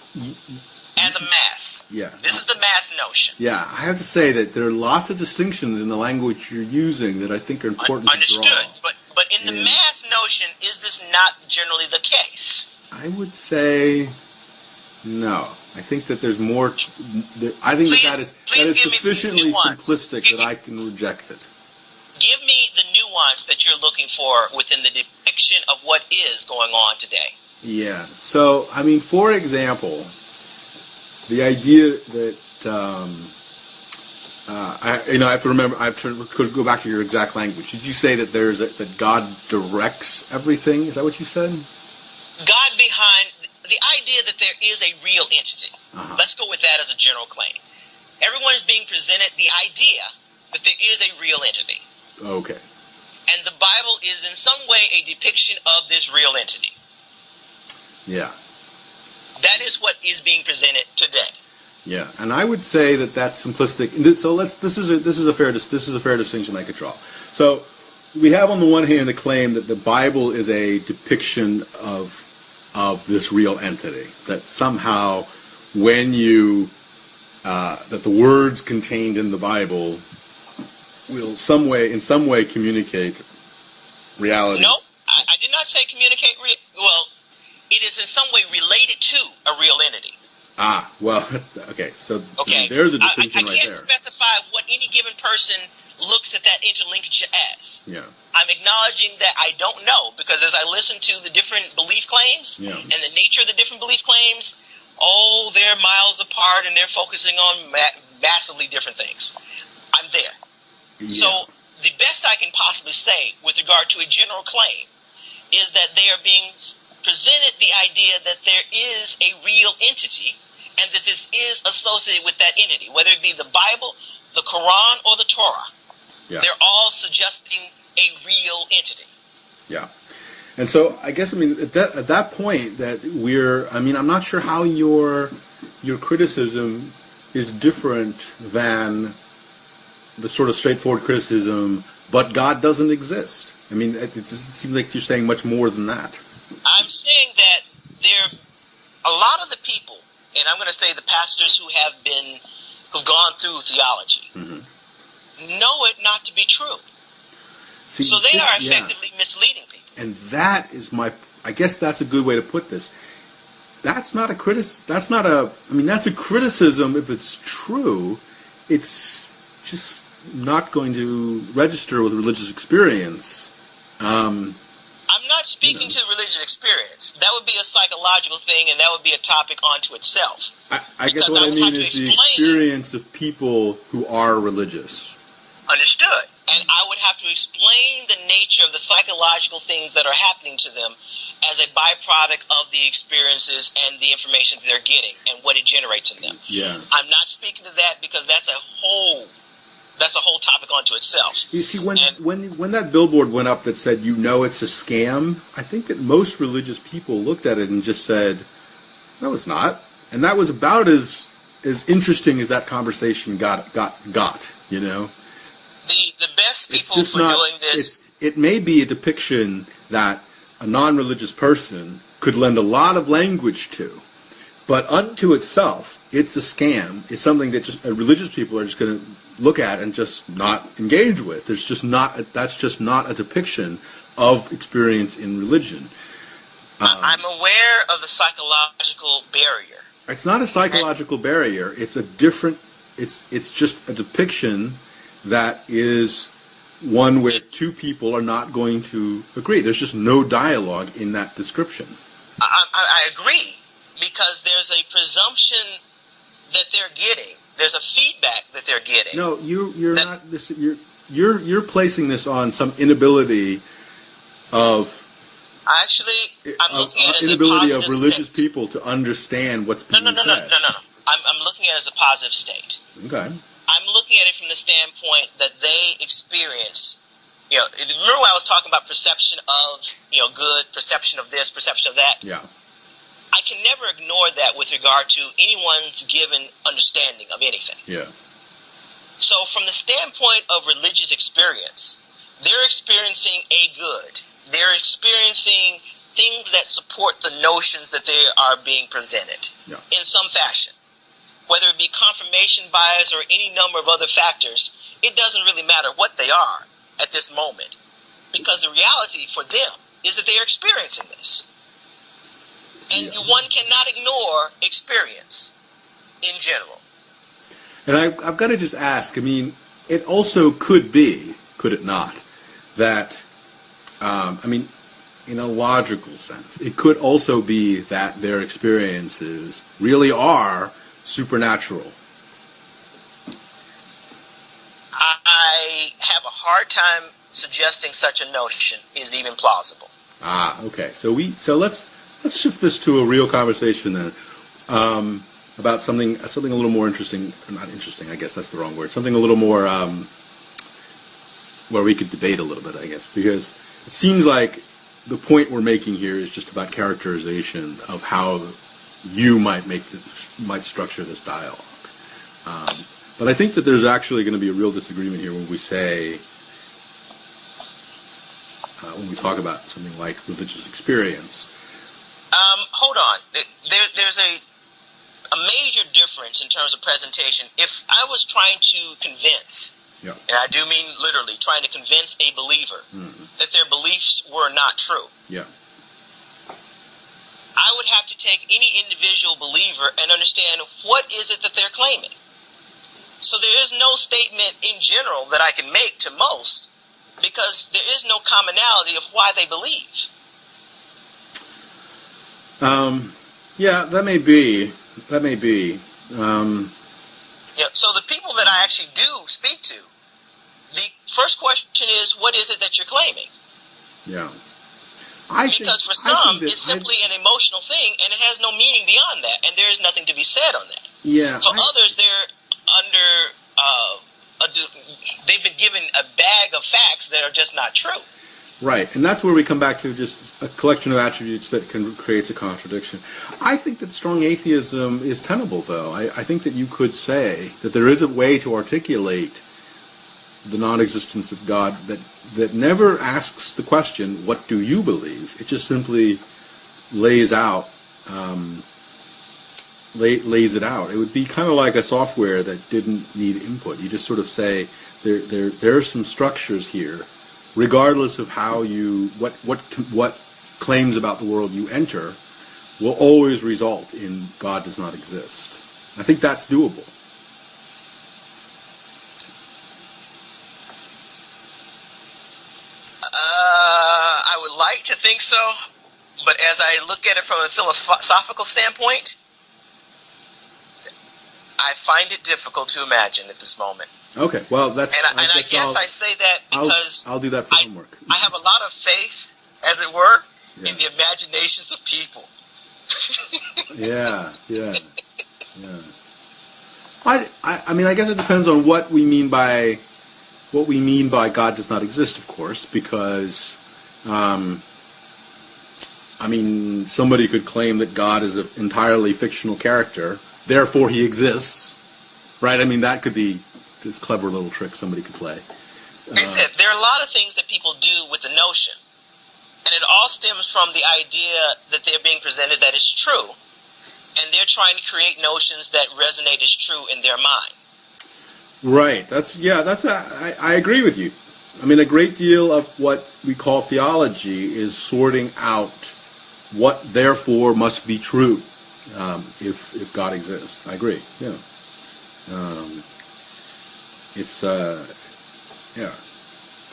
As a mass. Yeah. This is the mass notion. Yeah, I have to say that there are lots of distinctions in the language you're using that I think are important to draw. Understood. But in the mass notion, is this not generally the case? I would say no. I think that there's more... I think that is sufficiently simplistic that I can reject it. Give me the nuance that you're looking for within the depiction of what is going on today. Yeah. So, I mean, for example, the idea that I have to remember. I have to go back to your exact language. Did you say that that God directs everything? Is that what you said? God behind the idea that there is a real entity. Uh-huh. Let's go with that as a general claim. Everyone is being presented the idea that there is a real entity. Okay. And the Bible is in some way a depiction of this real entity. Yeah. That is what is being presented today. Yeah, and I would say that that's simplistic. So this is a fair distinction I could draw. So we have on the one hand the claim that the Bible is a depiction of this real entity, that somehow when that the words contained in the Bible will in some way communicate reality. No, I did not say communicate. Well, it is in some way related to a real entity. Ah, well, okay. So there's a distinction right there. I can't specify what any given person looks at that interlinkage as. Yeah. I'm acknowledging that I don't know, because as I listen to the different belief claims and the nature of the different belief claims, oh, they're miles apart and they're focusing on massively different things. I'm there. Yeah. So the best I can possibly say with regard to a general claim is that they are being presented the idea that there is a real entity and that this is associated with that entity, whether it be the Bible, the Quran, or the Torah. Yeah. They're all suggesting a real entity. Yeah. And so I guess, at that point that I'm not sure how your criticism is different than the sort of straightforward criticism, but God doesn't exist. It just seems like you're saying much more than that. I'm saying that a lot of the people, and I'm going to say the pastors who've gone through theology, know it not to be true. See, so they are effectively misleading people. And that is I guess that's a good way to put this. That's a criticism if it's true. It's just not going to register with religious experience. I'm not speaking to religious experience. That would be a psychological thing, and that would be a topic unto itself. I guess what I mean is the experience of people who are religious. Understood. And I would have to explain the nature of the psychological things that are happening to them as a byproduct of the experiences and the information that they're getting and what it generates in them. Yeah. I'm not speaking to that because that's a whole topic unto itself. You see, when that billboard went up that said, it's a scam, I think that most religious people looked at it and just said, no, it's not. And that was about as interesting as that conversation got. The best people for doing this... It may be a depiction that a non-religious person could lend a lot of language to, but unto itself, it's a scam. It's something that just religious people are just going to look at and just not engage with. That's just not a depiction of experience in religion. I'm aware of the psychological barrier. It's not a psychological barrier. It's a different. It's just a depiction that is one where two people are not going to agree. There's just no dialogue in that description. I agree, because there's a presumption that they're getting. There's a feedback that they're getting. No, you're placing this on some inability of. Actually, I'm looking at it as inability a of religious people to understand what's being said. No. I'm looking at it as a positive state. Okay. I'm looking at it from the standpoint that they experience. Remember when I was talking about perception of, good, perception of this, perception of that? Yeah. I can never ignore that with regard to anyone's given understanding of anything. Yeah. So from the standpoint of religious experience, they're experiencing a good. They're experiencing things that support the notions that they are being presented in some fashion. Whether it be confirmation bias or any number of other factors, it doesn't really matter what they are at this moment, because the reality for them is that they are experiencing this. And one cannot ignore experience in general. And I've got to just ask, it also could be, could it not, that, in a logical sense, it could also be that their experiences really are supernatural. I have a hard time suggesting such a notion is even plausible. Okay. So let's shift this to a real conversation then, about something a little more interesting. Not interesting, I guess that's the wrong word. Something a little more where we could debate a little bit, I guess, because it seems like the point we're making here is just about characterization of how you might structure this dialogue. But I think that there's actually going to be a real disagreement here when we say, when we talk about something like religious experience. Hold on. There's a major difference in terms of presentation. If I was trying to convince, and I do mean literally, trying to convince a believer that their beliefs were not true, I would have to take any individual believer and understand what is it that they're claiming. So there is no statement in general that I can make to most, because there is no commonality of why they believe. Yeah, that may be. that may be. Yeah. So the people that I actually do speak to, the first question is, what is it that you're claiming? Yeah. Because for some, it's simply an emotional thing, and it has no meaning beyond that, and there is nothing to be said on that. Yeah. For others, they're under, they've been given a bag of facts that are just not true. Right, and that's where we come back to just a collection of attributes that creates a contradiction. I think that strong atheism is tenable, though. I think that you could say that there is a way to articulate the non-existence of God that never asks the question, what do you believe? It just simply lays out, lays it out. It would be kind of like a software that didn't need input. You just sort of say, there are some structures here, regardless of how you, what claims about the world you enter, will always result in God does not exist. I think that's doable. I would like to think so, but as I look at it from a philosophical standpoint, I find it difficult to imagine at this moment. Okay, well, that's... And I guess I say that because... I'll do that for homework. I have a lot of faith, as it were, in the imaginations of people. Yeah. I mean, I guess it depends on what we mean by God does not exist, of course, because, I mean, somebody could claim that God is an entirely fictional character, therefore he exists, right? I mean, that could be this clever little trick somebody could play. Like I said, there are a lot of things that people do with the notion, and it all stems from the idea that they're being presented that is true, and they're trying to create notions that resonate as true in their mind. Right. I agree with you. I mean, a great deal of what we call theology is sorting out what therefore must be true if God exists. I agree. Yeah.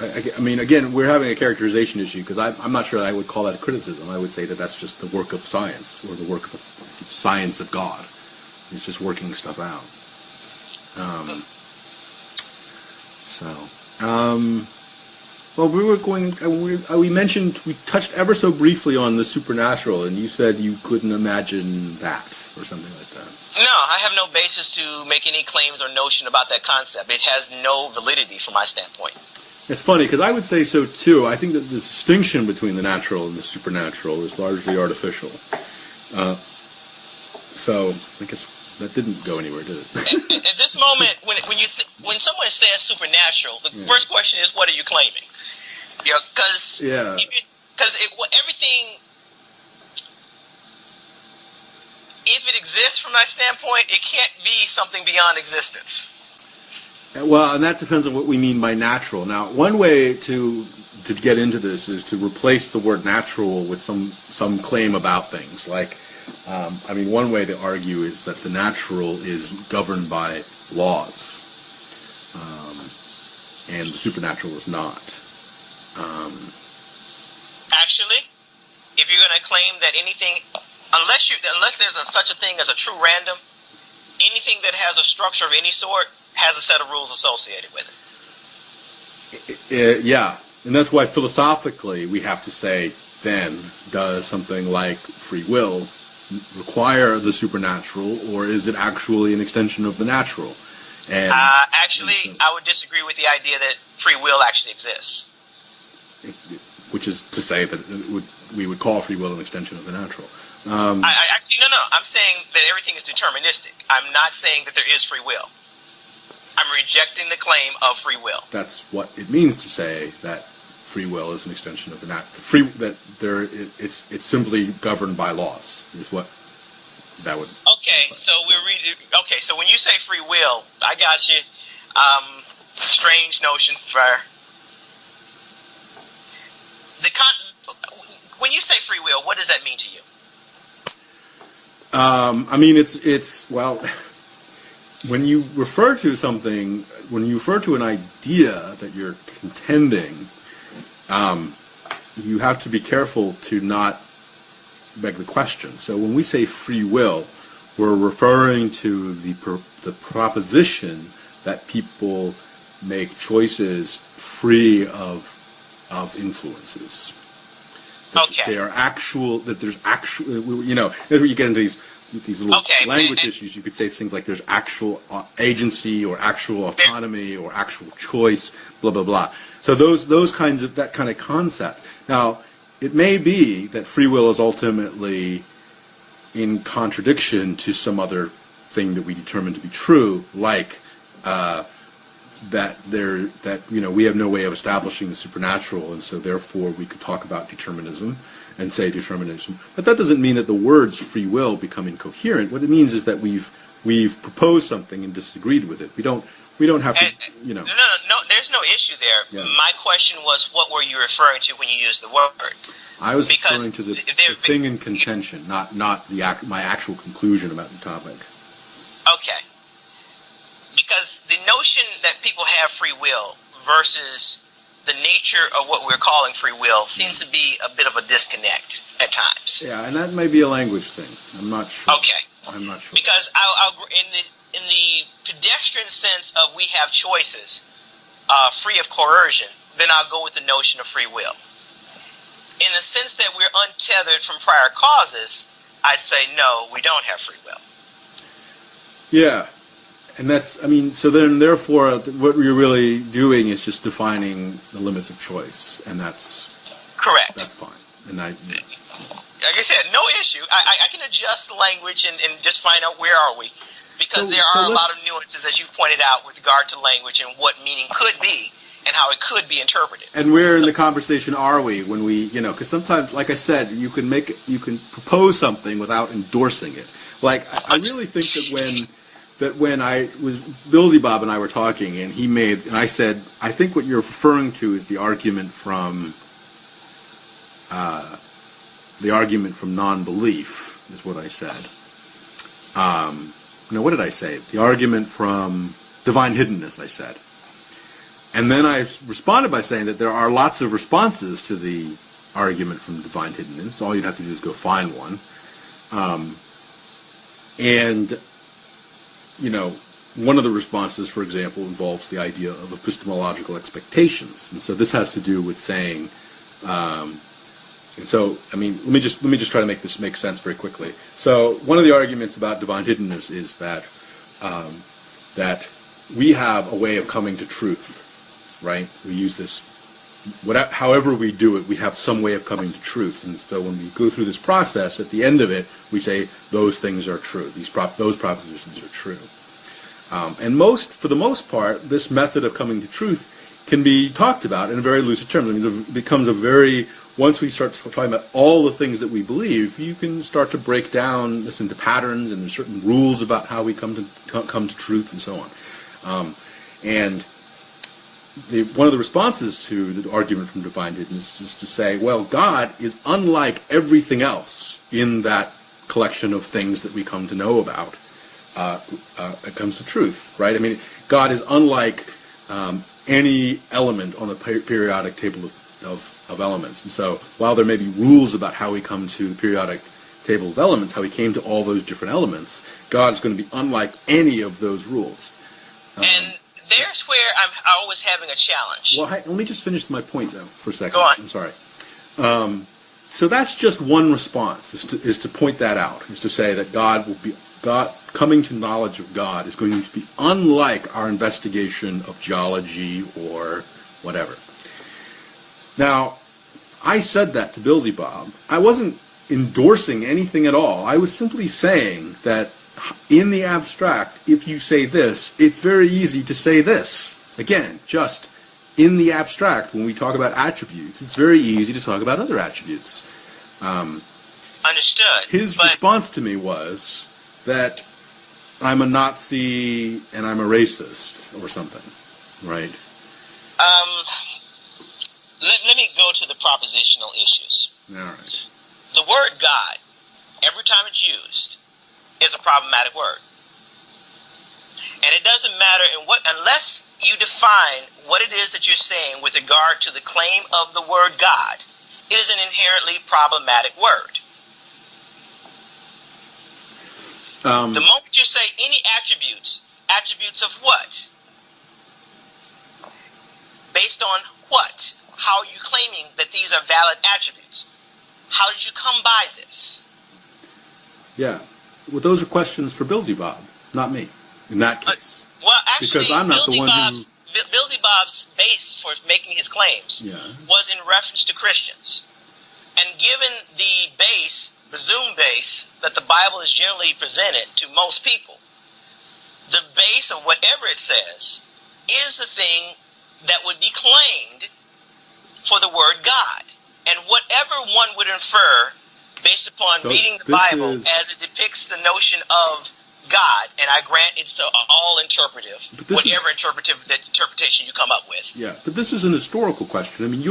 I mean, again, we're having a characterization issue because I'm not sure I would call that a criticism. I would say that that's just the work of science or the work of science of God. It's just working stuff out. Well, we touched ever so briefly on the supernatural, and you said you couldn't imagine that, or something like that. No, I have no basis to make any claims or notion about that concept. It has no validity from my standpoint. It's funny, because I would say so, too. I think that the distinction between the natural and the supernatural is largely artificial. So, I guess that didn't go anywhere, did it? At this moment, when someone says supernatural, the first question is, what are you claiming? Because everything, if it exists from my standpoint, it can't be something beyond existence. Well, and that depends on what we mean by natural. Now, one way to get into this is to replace the word natural with some claim about things. Like, one way to argue is that the natural is governed by laws, and the supernatural is not. Actually, if you're going to claim that anything, unless there's such a thing as a true random, anything that has a structure of any sort has a set of rules associated with it. Yeah, and that's why philosophically we have to say, then, does something like free will require the supernatural, or is it actually an extension of the natural? And I would disagree with the idea that free will actually exists. Which is to say that we would call free will an extension of the natural. No. I'm saying that everything is deterministic. I'm not saying that there is free will. I'm rejecting the claim of free will. That's what it means to say that free will is an extension of the natural. It's simply governed by laws. Is what that would. Okay, so so when you say free will, I got you. Strange notion for when you say free will, what does that mean to you? When you refer to something, when you refer to an idea that you're contending, you have to be careful to not beg the question. So when we say free will, we're referring to the proposition that people make choices free of influences. Okay. They are actual. That there's actual. You know, that's where you get into these little language issues. You could say things like there's actual agency or actual autonomy or actual choice. Blah blah blah. So those kinds of that kind of concept. Now, it may be that free will is ultimately in contradiction to some other thing that we determine to be true, like that we have no way of establishing the supernatural, and so therefore we could talk about determinism and say determinism. But that doesn't mean that the words free will become incoherent. What it means is that we've proposed something and disagreed with it. We don't have to, you know. No, there's no issue there. Yeah. My question was, what were you referring to when you used the word? I was referring to the thing in contention, not my actual conclusion about the topic. Okay. Because the notion that people have free will versus the nature of what we're calling free will seems to be a bit of a disconnect at times. Yeah, and that may be a language thing. I'm not sure. Okay. I'm not sure. Because in the pedestrian sense of we have choices, free of coercion, then I'll go with the notion of free will. In the sense that we're untethered from prior causes, I'd say no, we don't have free will. Yeah. And so then therefore what you're really doing is just defining the limits of choice, and that's correct. That's fine. And like I said, no issue. I can adjust the language and just find out where are we. Because there are a lot of nuances, as you pointed out, with regard to language and what meaning could be and how it could be interpreted. And where in the conversation are we when we, because sometimes, like I said, you can propose something without endorsing it. Like, I really think that when I was, Beelzebub and I were talking, and I said, I think what you're referring to is the argument from non-belief, is what I said. What did I say? The argument from divine hiddenness, I said. And then I responded by saying that there are lots of responses to the argument from divine hiddenness. All you'd have to do is go find one. One of the responses, for example, involves the idea of epistemological expectations. And so this has to do with saying, let me just try to make this make sense very quickly. So one of the arguments about divine hiddenness is that that we have a way of coming to truth, right? We use this, however we do it, we have some way of coming to truth. And so when we go through this process, at the end of it, we say those things are true. Those propositions are true. For the most part, this method of coming to truth can be talked about in very lucid terms. I mean, it becomes once we start talking about all the things that we believe, you can start to break down this into patterns, and there's certain rules about how we come to truth and so on. One of the responses to the argument from divine hiddenness is to say, well, God is unlike everything else in that collection of things that we come to know about. It comes to truth, right? I mean, God is unlike any element on the periodic table of elements. And so while there may be rules about how we come to the periodic table of elements, how we came to all those different elements, God is going to be unlike any of those rules. And there's where I'm always having a challenge. Well, let me just finish my point, though, for a second. Go on. I'm sorry. So that's just one response, is to point that out, is to say that God coming to knowledge of God is going to be unlike our investigation of geology or whatever. Now, I said that to Beelzebub. I wasn't endorsing anything at all. I was simply saying that in the abstract, if you say this, it's very easy to say this. Again, just in the abstract, when we talk about attributes, it's very easy to talk about other attributes. Understood. His response to me was that I'm a Nazi and I'm a racist or something, right? Let me go to the propositional issues. All right. The word God, every time it's used, is a problematic word. And it doesn't matter unless you define what it is that you're saying with regard to the claim of the word God, it is an inherently problematic word. The moment you say any attributes of what? Based on what? How are you claiming that these are valid attributes? How did you come by this? Yeah. Well, those are questions for Beelzebub, not me, in that case. Well, actually, because I'm not the one who... Beelzebub's base for making his claims was in reference to Christians. And given the base, presumed base, that the Bible is generally presented to most people, the base of whatever it says is the thing that would be claimed for the word God. And whatever one would infer based upon reading the Bible as it depicts the notion of God, and I grant it's all interpretive, whatever interpretation you come up with. Yeah, but this is an historical question. I mean,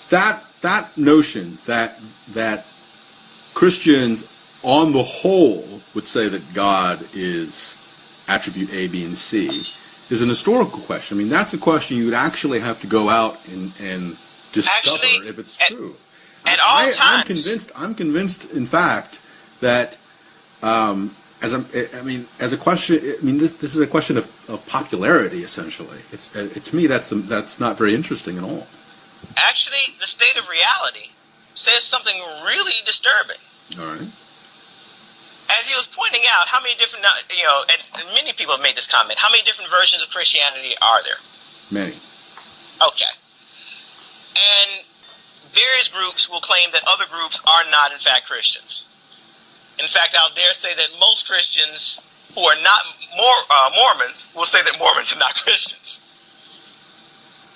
that notion that Christians on the whole would say that God is attribute A, B, and C is an historical question. I mean, that's a question you would actually have to go out and discover if it's true. At all times, I'm convinced, in fact, that as a question. I mean, this is a question of popularity, essentially. It's to me that's not very interesting at all. Actually, the state of reality says something really disturbing. All right. As he was pointing out, how many different, and many people have made this comment, how many different versions of Christianity are there? Many. Okay. And various groups will claim that other groups are not, in fact, Christians. In fact, I'll dare say that most Christians who are not Mormons will say that Mormons are not Christians.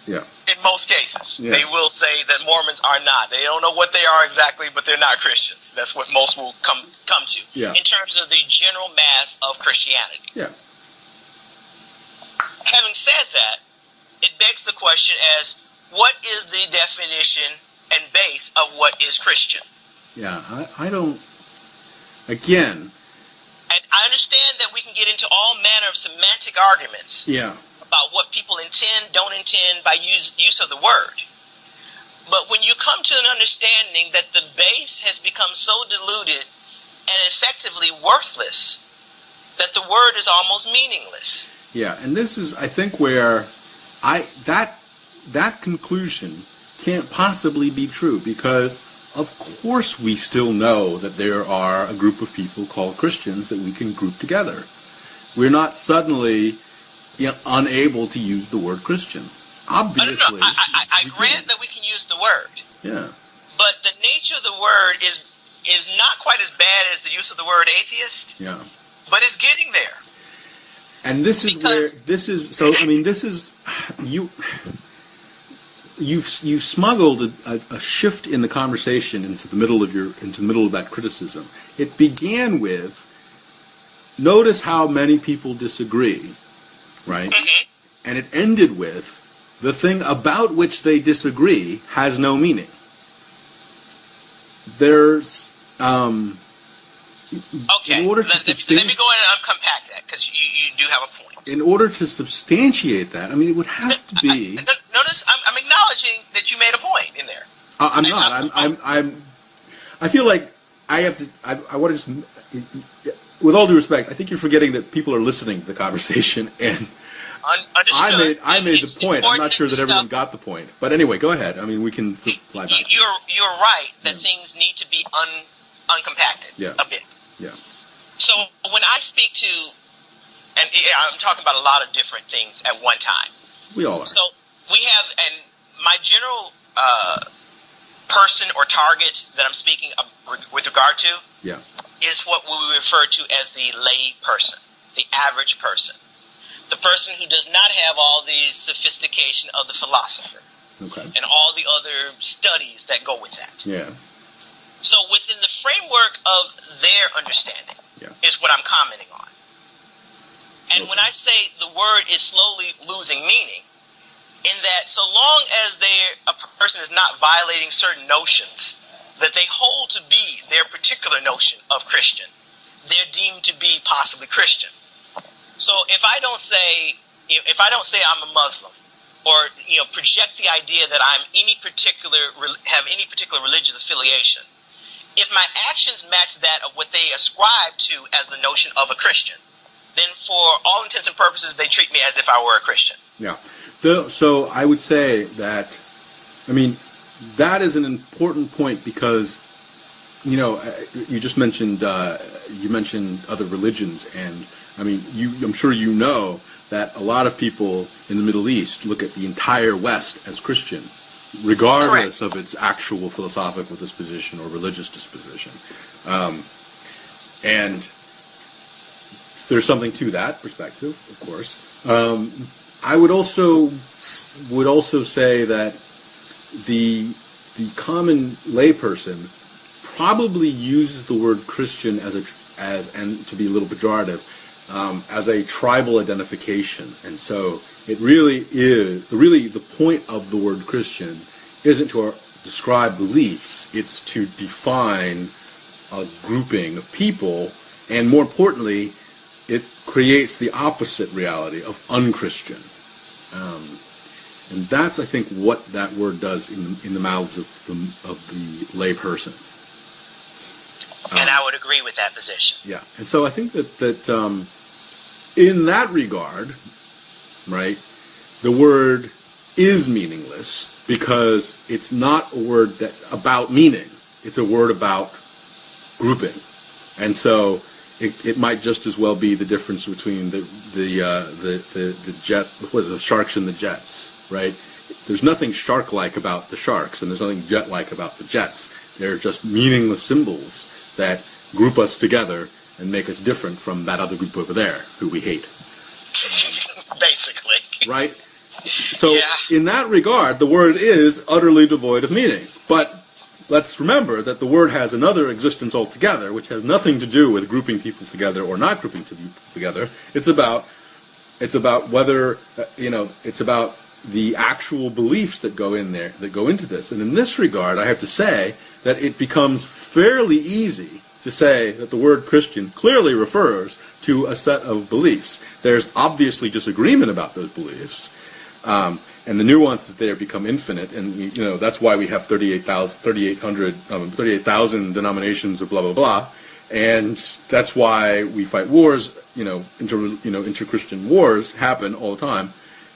Yeah. In most cases. Yeah. They will say that Mormons are not. They don't know what they are exactly, but they're not Christians. That's what most will come to. Yeah. In terms of the general mass of Christianity. Yeah. Having said that, it begs the question as, what is the definition and base of what is Christian? Yeah, I don't... Again... And I understand that we can get into all manner of semantic arguments. Yeah. About what people intend, don't intend by use of the word. But when you come to an understanding that the base has become so diluted and effectively worthless that the word is almost meaningless. Yeah, and this is, I think, where that conclusion can't possibly be true, because of course we still know that there are a group of people called Christians that we can group together. We're not suddenly unable to use the word Christian. Obviously. No. I grant that we can use the word. Yeah. But the nature of the word is not quite as bad as the use of the word atheist. Yeah. But it's getting there. And this is where this is you've smuggled a shift in the conversation into the middle of that criticism. It began with, notice how many people disagree. Right? Mm-hmm. And it ended with, the thing about which they disagree has no meaning. There's, okay, in order to let me go in and unpack that, because you do have a point. In order to substantiate that, I mean, it would have to be... Notice, I'm acknowledging that you made a point in there. I'm not. I feel like I have to... I want to just... With all due respect, I think you're forgetting that people are listening to the conversation, and I made the point. I'm not sure that everyone got the point. But anyway, go ahead. I mean, we can fly back. You're right that things need to be uncompacted a bit. Yeah. So when I speak to, and I'm talking about a lot of different things at one time. We all are. So we have, and my general person or target that I'm speaking of, with regard to, is what we refer to as the lay person, the average person, the person who does not have all the sophistication of the philosopher, and all the other studies that go with that. Yeah. So within the framework of their understanding is what I'm commenting on. And when I say the word is slowly losing meaning, in that so long as a person is not violating certain notions that they hold to be their particular notion of Christian, they're deemed to be possibly Christian. So if I don't say I'm a Muslim, or project the idea that I'm have any particular religious affiliation, if my actions match that of what they ascribe to as the notion of a Christian, then for all intents and purposes, they treat me as if I were a Christian. Yeah. So I would say that, that is an important point because, you just mentioned other religions, and I'm sure you know that a lot of people in the Middle East look at the entire West as Christian, regardless of its actual philosophical disposition or religious disposition. And there's something to that perspective, of course. I would also say that the common layperson probably uses the word Christian and to be a little pejorative, as a tribal identification, and so it really is the point of the word Christian isn't to describe beliefs; it's to define a grouping of people, and more importantly, it creates the opposite reality of unchristian, and that's, I think, what that word does in the mouths of the lay person. And I would agree with that position. Yeah, and so I think that in that regard, right, the word is meaningless because it's not a word that's about meaning. It's a word about grouping, and so it might just as well be the difference between the sharks and the jets, right? There's nothing shark-like about the sharks, and there's nothing jet-like about the jets. They're just meaningless symbols that group us together and make us different from that other group over there who we hate. Basically. Right? So in that regard, the word is utterly devoid of meaning. But let's remember that the word has another existence altogether, which has nothing to do with grouping people together or not grouping people together. It's about whether, it's about the actual beliefs that go into this. And in this regard, I have to say that it becomes fairly easy to say that the word Christian clearly refers to a set of beliefs. There's obviously disagreement about those beliefs, and the nuances there become infinite, and that's why we have 38,000 denominations of blah blah blah, and that's why we fight wars. Inter-Christian wars happen all the time,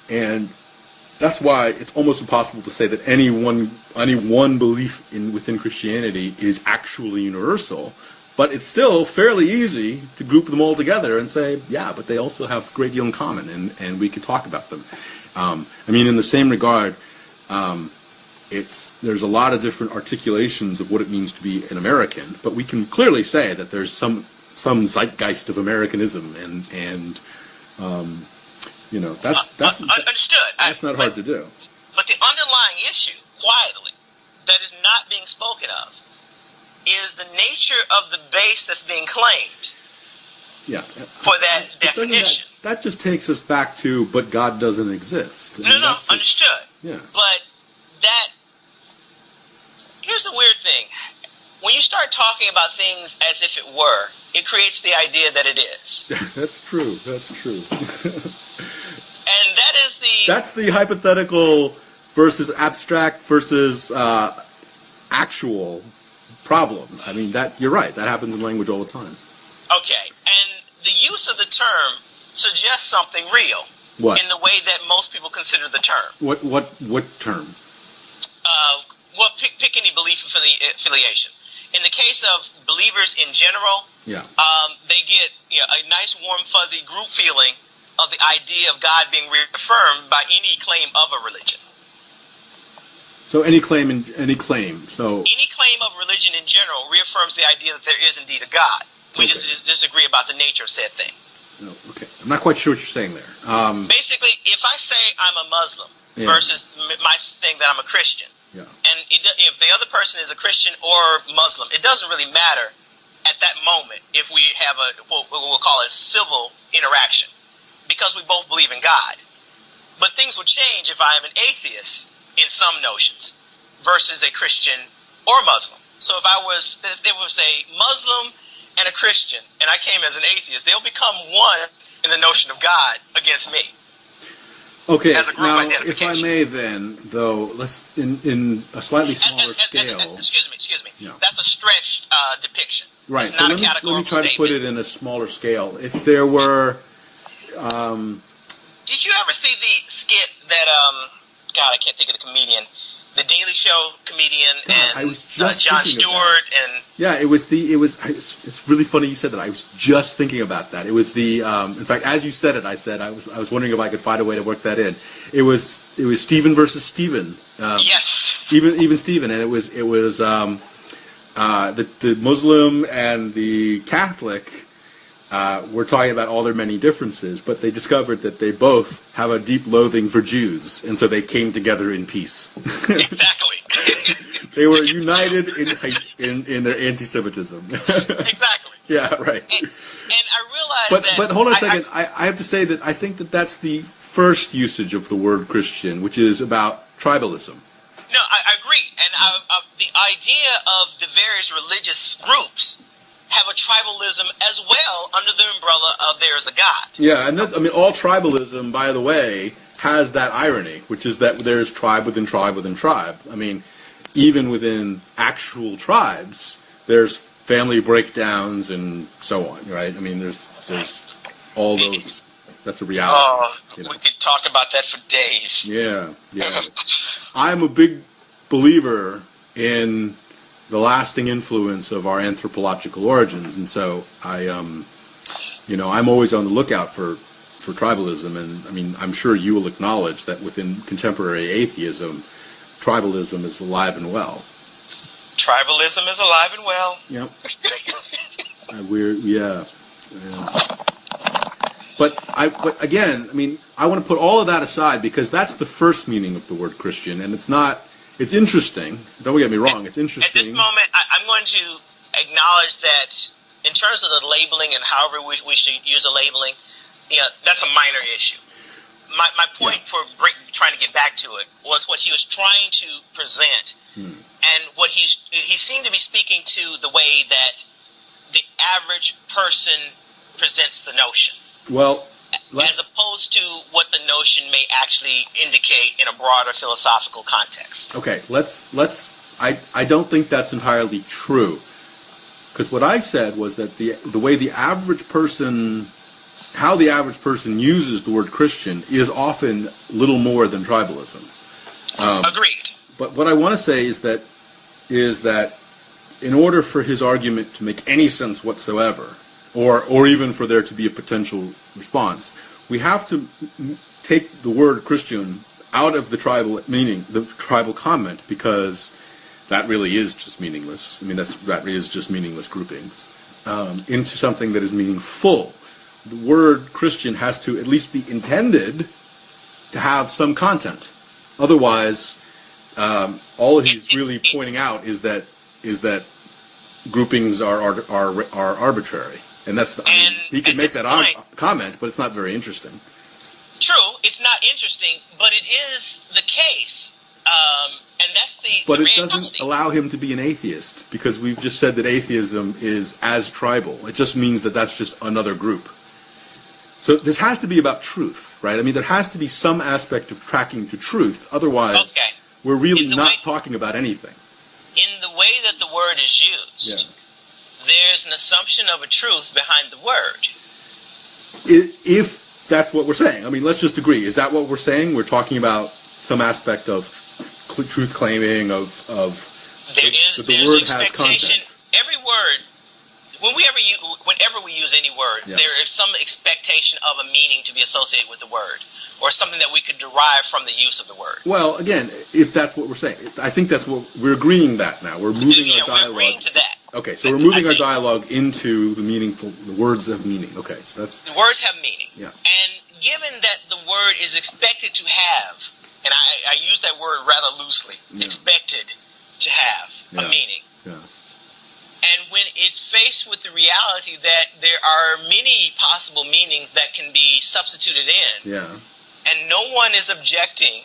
and that's why it's almost impossible to say that any one belief within Christianity is actually universal. But it's still fairly easy to group them all together and say, yeah, but they also have a great deal in common, and we can talk about them. In the same regard, there's a lot of different articulations of what it means to be an American, but we can clearly say that there's some zeitgeist of Americanism, and that's understood. That's not hard to do. But the underlying issue, quietly, that is not being spoken of, is the nature of the base that's being claimed. Yeah. For that definition. That just takes us back to, but God doesn't exist. Understood. Yeah. But here's the weird thing. When you start talking about things as if it were, it creates the idea that it is. That's true. And that's the hypothetical versus abstract versus actual problem. You're right. That happens in language all the time. Okay, and the use of the term suggests something real. What? In the way that most people consider the term. What term? Pick any belief affiliation. In the case of believers in general, they get a nice, warm, fuzzy group feeling of the idea of God being reaffirmed by any claim of a religion. So any claim. So any claim of religion in general reaffirms the idea that there is indeed a God. We just disagree about the nature of said thing. No, okay. I'm not quite sure what you're saying there. Basically, if I say I'm a Muslim versus my saying that I'm a Christian, and if the other person is a Christian or Muslim, it doesn't really matter at that moment if we have what we'll call a civil interaction, because we both believe in God. But things would change if I am an atheist in some notions versus a Christian or Muslim. So if it was a Muslim and a Christian, and I came as an atheist, they'll become one in the notion of God against me. Okay, as a group now, identification. if I may then, though, let's, in a slightly smaller scale... excuse me. Yeah. That's a stretched depiction. Right, It's so not let me try to put it in a smaller scale. If there were... Did you ever see the skit that, God, I can't think of the comedian, the Daily Show comedian, and I was just Jon thinking of Stewart, that. and... Yeah, it's really funny you said that. I was just thinking about that. It was the, in fact, as you said it, I was wondering if I could find a way to work that in. It was Stephen versus Stephen. Yes. Even Stephen, and it was the Muslim and the Catholic were talking about all their many differences, but they discovered that they both have a deep loathing for Jews, and so they came together in peace. Exactly. They were united in their anti-Semitism. Exactly. Yeah, right. And I realized But hold on a second. I have to say that I think that that's the first usage of the word Christian, which is about tribalism. No, I agree. And the idea of the various religious groups have a tribalism as well under the umbrella of there is a God. Yeah, and all tribalism, by the way, has that irony, which is that there's tribe within tribe within tribe. I mean, even within actual tribes, there's family breakdowns and so on, right? I mean, there's all those. That's a reality. Oh, we could talk about that for days. Yeah. I'm a big believer in the lasting influence of our anthropological origins, and so I'm always on the lookout for tribalism, and I mean, I'm sure you will acknowledge that within contemporary atheism, tribalism is alive and well. Tribalism is alive and well. Yep. Yeah. But again, I mean, I want to put all of that aside because that's the first meaning of the word Christian, and it's not. It's interesting. Don't get me wrong. It's interesting. At this moment, I'm going to acknowledge that in terms of the labeling and however we should use a labeling, that's a minor issue. My point for trying to get back to it was what he was trying to present, and what he seemed to be speaking to the way that the average person presents the notion. Well, as opposed to what the notion may actually indicate in a broader philosophical context. Okay, I don't think that's entirely true. Because what I said was that the way the average person, how the average person uses the word Christian is often little more than tribalism. Agreed. But what I want to say is that in order for his argument to make any sense whatsoever, or even for there to be a potential response, we have to take the word Christian out of the tribal meaning, the tribal comment, because that really is just meaningless. I mean, that is just meaningless groupings, into something that is meaningful. The word Christian has to at least be intended to have some content. Otherwise, all he's really pointing out is that groupings are arbitrary. And he can make that comment, but it's not very interesting. True, it's not interesting, but it is the case, and that's the. But it doesn't allow him to be an atheist, because we've just said that atheism is as tribal. It just means that that's just another group. So this has to be about truth, right? I mean, there has to be some aspect of tracking to truth. Otherwise, we're really not talking about anything. In the way that the word is used. Yeah. There's an assumption of a truth behind the word. If that's what we're saying. I mean, let's just agree. Is that what we're saying? We're talking about some aspect of truth claiming, of that the word has content. Every word, whenever we use any word, there is some expectation of a meaning to be associated with the word, or something that we could derive from the use of the word. Well, again, if that's what we're saying, I think that's what we're agreeing that now. We're moving our dialogue. We're agreeing to that. Okay, so we're moving our dialogue into the words have meaning. Okay, so that's... The words have meaning. Yeah. And given that the word is expected to have, and I use that word rather loosely, expected to have a meaning. Yeah. And when it's faced with the reality that there are many possible meanings that can be substituted in, and no one is objecting,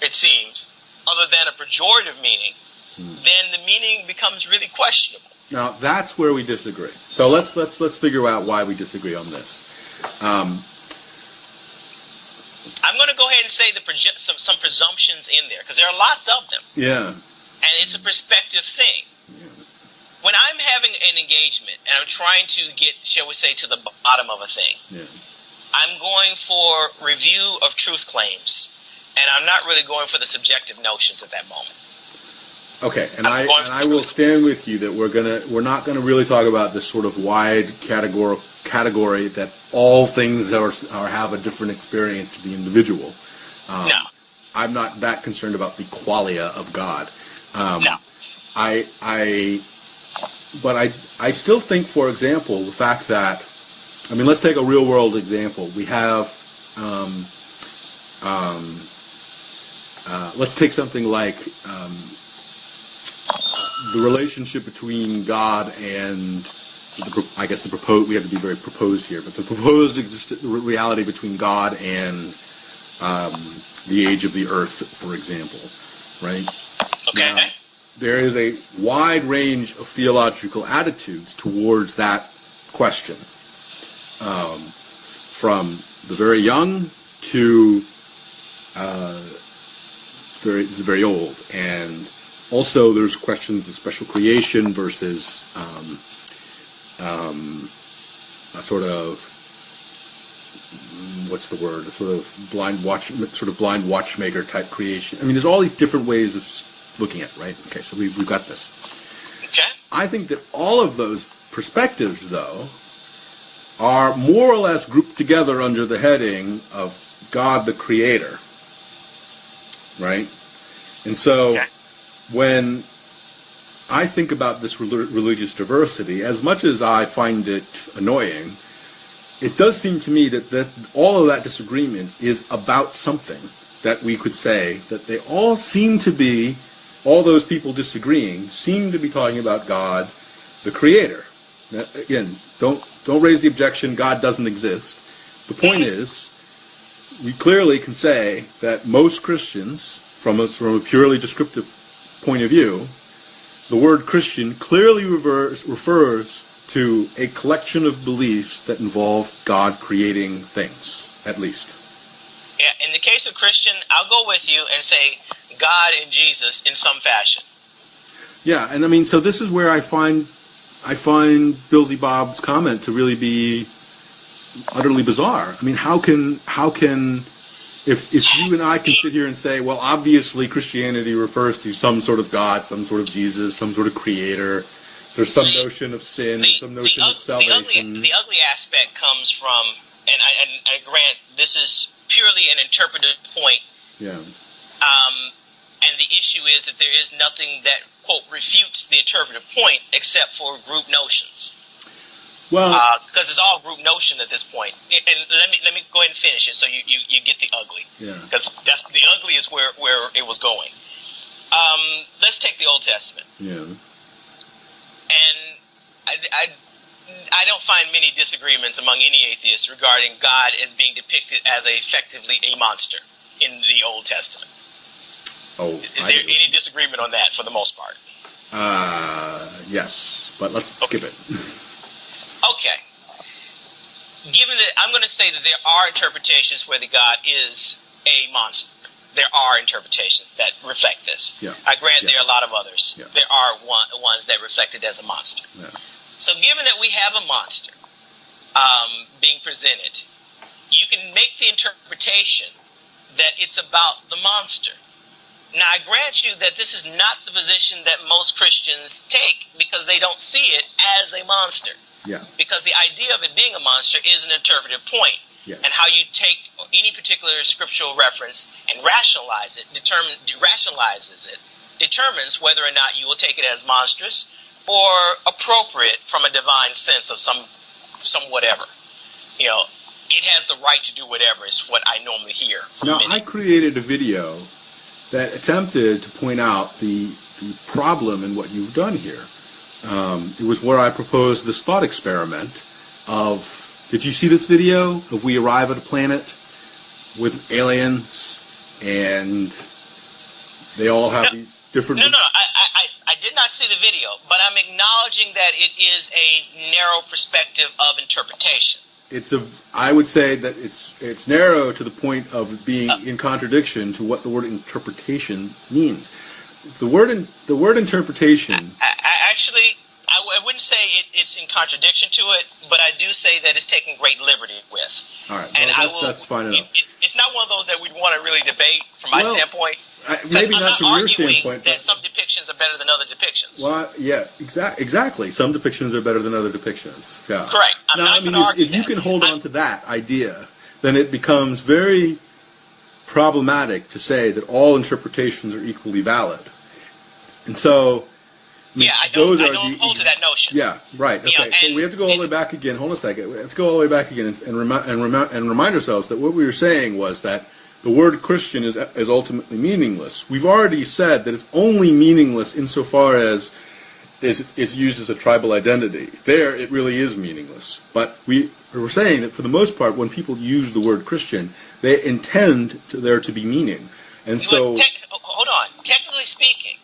it seems, other than a pejorative meaning, then the meaning becomes really questionable. Now that's where we disagree. So let's figure out why we disagree on this. I'm going to go ahead and say some presumptions in there, because there are lots of them. Yeah. And it's a perspective thing. Yeah. When I'm having an engagement and I'm trying to get, shall we say, to the bottom of a thing, I'm going for review of truth claims, and I'm not really going for the subjective notions at that moment. Okay, and I will stand with you that we're not gonna really talk about this sort of wide category that all things are have a different experience to the individual. No. I'm not that concerned about the qualia of God. No. But I still think, for example, the fact that, I mean, let's take a real world example. We have, let's take something like the relationship between God and, I guess we have to be very proposed here, but the proposed reality between God and the age of the earth, for example, right? Okay. Now, there is a wide range of theological attitudes towards that question, from the very young to the very old. And also there's questions of special creation versus a sort of, what's the word? A sort of blind watchmaker type creation. I mean, there's all these different ways of looking at it, right? Okay, so we've got this. Okay. I think that all of those perspectives, though, are more or less grouped together under the heading of God the Creator, right? And so when I think about this religious diversity, as much as I find it annoying, it does seem to me that all of that disagreement is about something that we could say that they all seem to be, all those people disagreeing seem to be talking about God the Creator. Now, again, don't raise the objection God doesn't exist. The point is, we clearly can say that most Christians, from a purely descriptive point of view, the word Christian clearly refers to a collection of beliefs that involve God creating things, at least. Yeah, in the case of Christian, I'll go with you and say God and Jesus in some fashion. Yeah, and I mean, so this is where I find Billsy Bob's comment to really be utterly bizarre. I mean, how can if you and I can sit here and say, well, obviously Christianity refers to some sort of God, some sort of Jesus, some sort of creator. There's some notion of sin, some notion of salvation. The ugly aspect comes from, and I grant this is purely an interpretive point. Yeah. And the issue is that there is nothing that, quote, refutes the interpretive point except for group notions. Well, because it's all group notion at this point. And let me go ahead and finish it so you get the ugly. Yeah. Because that's the ugly is where it was going. Let's take the Old Testament. Yeah. And I don't find many disagreements among any atheists regarding God as being depicted as effectively a monster in the Old Testament. Oh, is there any disagreement on that for the most part? Yes, but let's skip it. Okay. Given that, I'm going to say that there are interpretations where the God is a monster. There are interpretations that reflect this. Yeah. I grant there are a lot of others. Yeah. There are ones that reflect it as a monster. Yeah. So given that we have a monster being presented, you can make the interpretation that it's about the monster. Now, I grant you that this is not the position that most Christians take because they don't see it as a monster. Yeah. Because the idea of it being a monster is an interpretive point. Yes. And how you take any particular scriptural reference and rationalizes it, determines whether or not you will take it as monstrous or appropriate from a divine sense of some whatever. You know, it has the right to do whatever is what I normally hear. Now, I created a video that attempted to point out the problem in what you've done here. It was where I proposed this thought experiment of, did you see this video of we arrive at a planet with aliens and they all have these different... No, I did not see the video, but I'm acknowledging that it is a narrow perspective of interpretation. I would say that it's narrow to the point of being in contradiction to what the word interpretation means. The word interpretation. I wouldn't say it's in contradiction to it, but I do say that it's taking great liberty with. All right, and that's fine enough. It's not one of those that we'd want to really debate from my standpoint. Maybe not from your standpoint. That some depictions are better than other depictions. Well, yeah, exactly. Some depictions are better than other depictions. Yeah. Correct. I'm not going to argue if you can hold on to that idea, then it becomes very problematic to say that all interpretations are equally valid. And so, I don't hold to that notion. Yeah, right. Okay, so we have to go all the way back again. Hold on a second. We have to go all the way back again and remind ourselves that what we were saying was that the word Christian is ultimately meaningless. We've already said that it's only meaningless insofar as it's used as a tribal identity. There, it really is meaningless. But we're saying that for the most part, when people use the word Christian, they intend there to be meaning. And so, hold on. Technically speaking,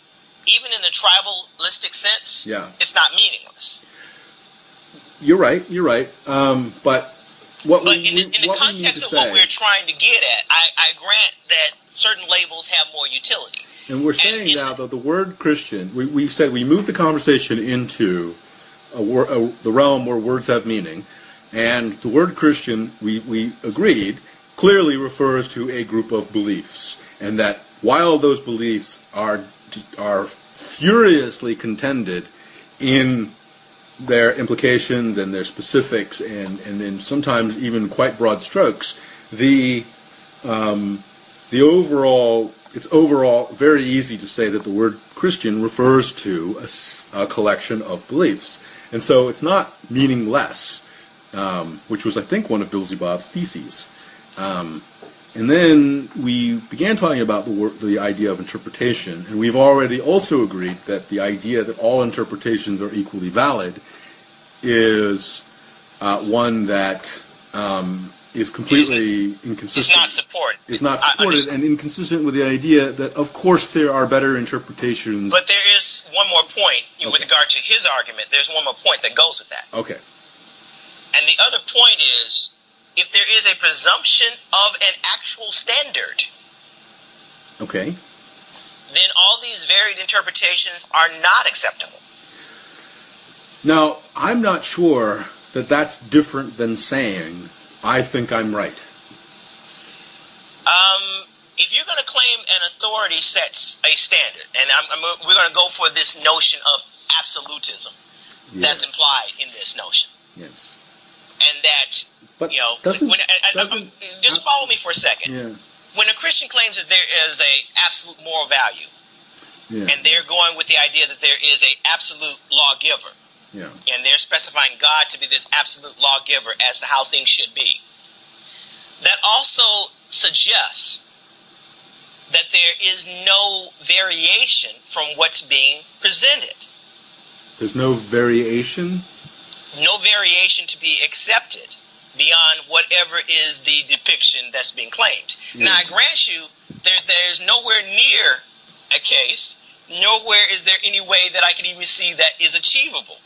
even in the tribalistic sense, it's not meaningless. You're right. But in the context of what we're trying to get at, I grant that certain labels have more utility. And we're saying now that the word Christian, we said we moved the conversation into the realm where words have meaning, and the word Christian, we agreed, clearly refers to a group of beliefs, and that while those beliefs are furiously contended in their implications and their specifics and in sometimes even quite broad strokes, the overall, it's overall very easy to say that the word Christian refers to a collection of beliefs. And so it's not meaningless, which was, I think, one of Beelzebub's theses. And then we began talking about the idea of interpretation, and we've already also agreed that the idea that all interpretations are equally valid is one that is completely inconsistent. It's not supported, and inconsistent with the idea that, of course, there are better interpretations. But there is one more point with regard to his argument. There's one more point that goes with that. Okay. And the other point is, if there is a presumption of an actual standard, okay, then all these varied interpretations are not acceptable. Now, I'm not sure that that's different than saying, I think I'm right. If you're going to claim an authority sets a standard, and we're going to go for this notion of absolutism that's implied in this notion. Yes. And that, just follow me for a second. Yeah. When a Christian claims that there is a absolute moral value, and they're going with the idea that there is a absolute lawgiver, and they're specifying God to be this absolute lawgiver as to how things should be, that also suggests that there is no variation from what's being presented. There's no variation? No variation to be accepted beyond whatever is the depiction that's being claimed. Yeah. Now, I grant you, there's nowhere near a case, nowhere is there any way that I can even see that is achievable,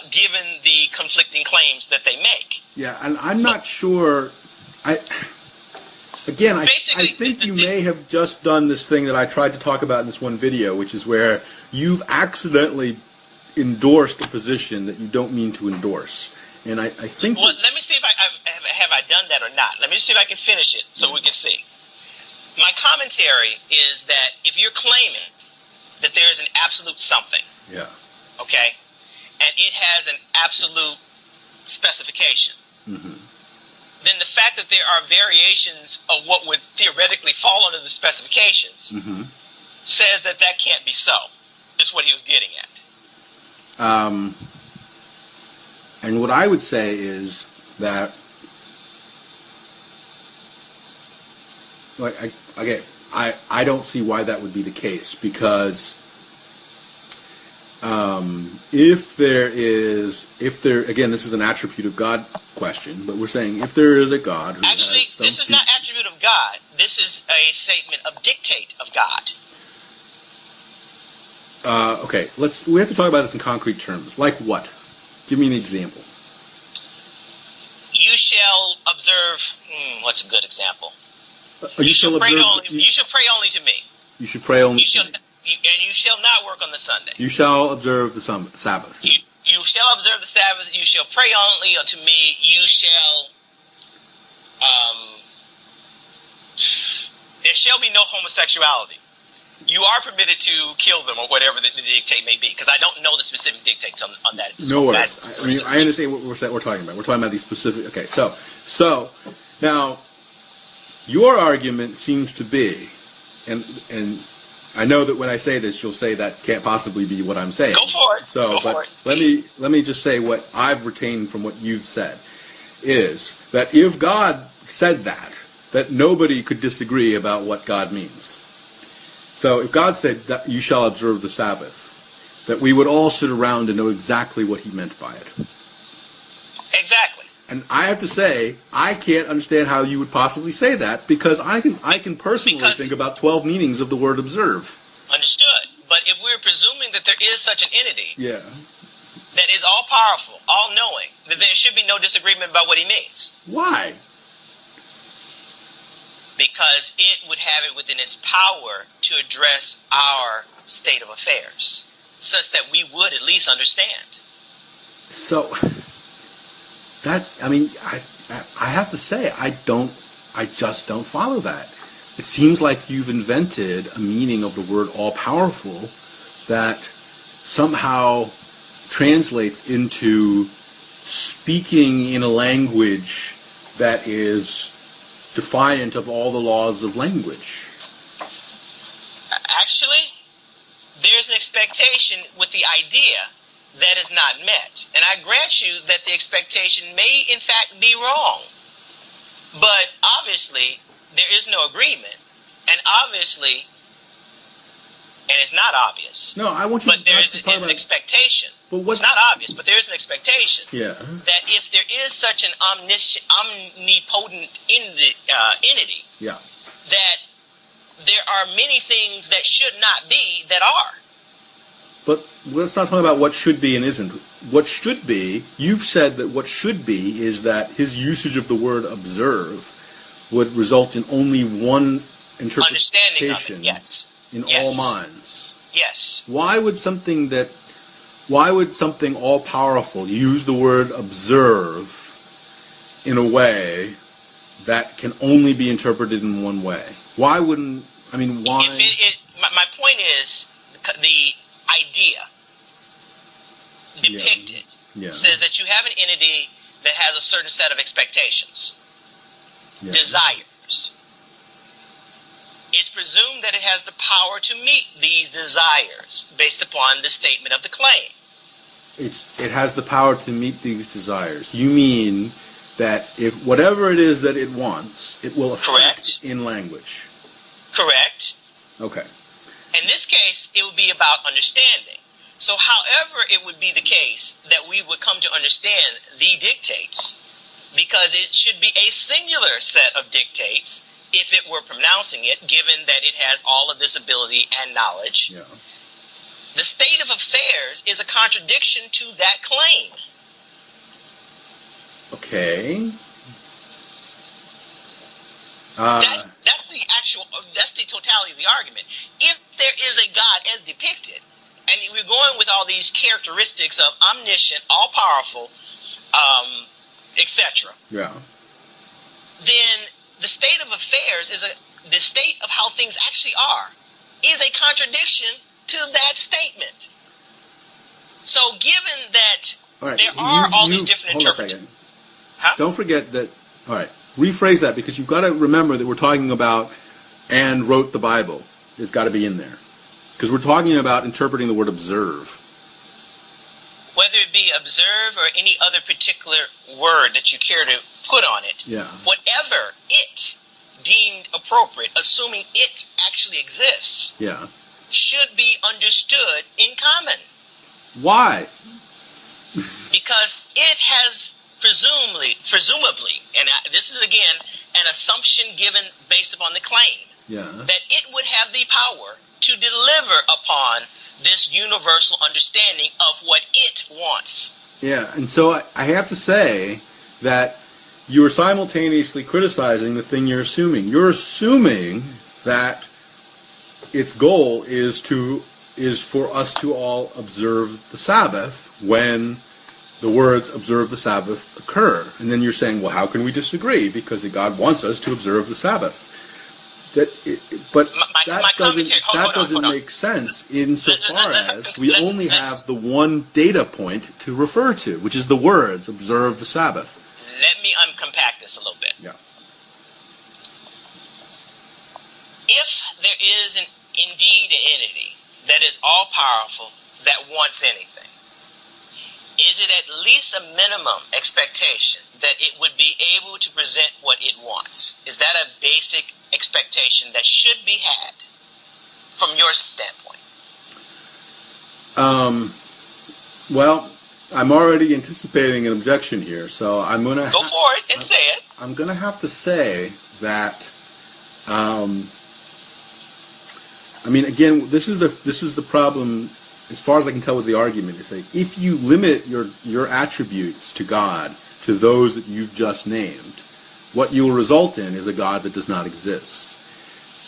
given the conflicting claims that they make. Yeah, and I'm not sure. I think you may have just done this thing that I tried to talk about in this one video, which is where you've accidentally endorsed a position that you don't mean to endorse. And I think... Well, let me see if I done that or not. Let me see if I can finish it so we can see. My commentary is that if you're claiming that there is an absolute something, okay, and it has an absolute specification, then the fact that there are variations of what would theoretically fall under the specifications says that that can't be so, is what he was getting at. And what I would say is that, I don't see why that would be the case, because if there, again, this is an attribute of God question, but we're saying if there is a God who actually, has some... this is not attribute of God. This is a statement of dictate of God. Okay, we have to talk about this in concrete terms. Like what? Give me an example. observe. What's a good example? You shall pray observe, only. You shall pray only to me. You should pray only. And you shall not work on the Sunday. You shall observe the Sabbath. You shall observe the Sabbath. You shall pray only unto me. You shall. There shall be no homosexuality. You are permitted to kill them or whatever the dictate may be, because I don't know the specific dictates on that. No worries. I understand what we're talking about. We're talking about these specific. Okay, so now your argument seems to be, and I know that when I say this, you'll say that can't possibly be what I'm saying. Go for it. So, let me just say what I've retained from what you've said is that if God said that nobody could disagree about what God means. So if God said that you shall observe the Sabbath, that we would all sit around and know exactly what he meant by it. Exactly. And I have to say, I can't understand how you would possibly say that, because I can personally think about 12 meanings of the word observe. Understood. But if we're presuming that there is such an entity that is all-powerful, all-knowing, then there should be no disagreement about what he means. Why? Because it would have it within its power to address our state of affairs, such that we would at least understand. So, I have to say, I just don't follow that. It seems like you've invented a meaning of the word all-powerful that somehow translates into speaking in a language that is defiant of all the laws of language. Actually, there's an expectation with the idea that is not met. And I grant you that the expectation may in fact be wrong. But obviously, there is no agreement. And obviously, and it's not obvious. No, I want you but there is an expectation. It's not obvious, but there is an expectation that if there is such an omnipotent entity, that there are many things that should not be that are. But let's not talk about what should be and isn't. What should be, you've said that what should be is that his usage of the word observe would result in only one interpretation of it, in all minds. Yes. Why would something all-powerful use the word observe in a way that can only be interpreted in one way? Why? My point is, the idea depicted says that you have an entity that has a certain set of expectations, desires. It's presumed that it has the power to meet these desires based upon the statement of the claim. It has the power to meet these desires. You mean that if whatever it is that it wants, it will affect in language. Correct. Okay. In this case, it would be about understanding. So however it would be the case that we would come to understand the dictates, because it should be a singular set of dictates if it were pronouncing it, given that it has all of this ability and knowledge. Yeah. The state of affairs is a contradiction to that claim. Okay. That's the totality of the argument. If there is a God as depicted, and we're going with all these characteristics of omniscient, all-powerful, etc. Yeah. Then the state of affairs the state of how things actually are is a contradiction to that statement. So given that there are all these different interpretations. Don't forget that, all right, rephrase that, because you've got to remember that we're talking about and wrote the Bible. It's got to be in there. Because we're talking about interpreting the word observe. Whether it be observe or any other particular word that you care to put on it, whatever it deemed appropriate, assuming it actually exists, should be understood in common. Why? Because it has presumably, and this is again an assumption given based upon the claim, that it would have the power to deliver upon this universal understanding of what it wants. Yeah, and so I have to say that you are simultaneously criticizing the thing you're assuming. You're assuming that its goal is for us to all observe the Sabbath when the words "observe the Sabbath" occur. And then you're saying, well, how can we disagree? Because God wants us to observe the Sabbath. That doesn't make sense insofar as we only have the one data point to refer to, which is the words "observe the Sabbath." Let me uncompact this a little bit. Yeah. If there is indeed an entity that is all-powerful, that wants anything, is it at least a minimum expectation that it would be able to present what it wants? Is that a basic expectation that should be had from your standpoint? Well, I'm already anticipating an objection here, so I'm going to go for it and say it. I'm going to have to say that. I mean, again, this is the problem, as far as I can tell with the argument, is that if you limit your attributes to God to those that you've just named, what you'll result in is a God that does not exist.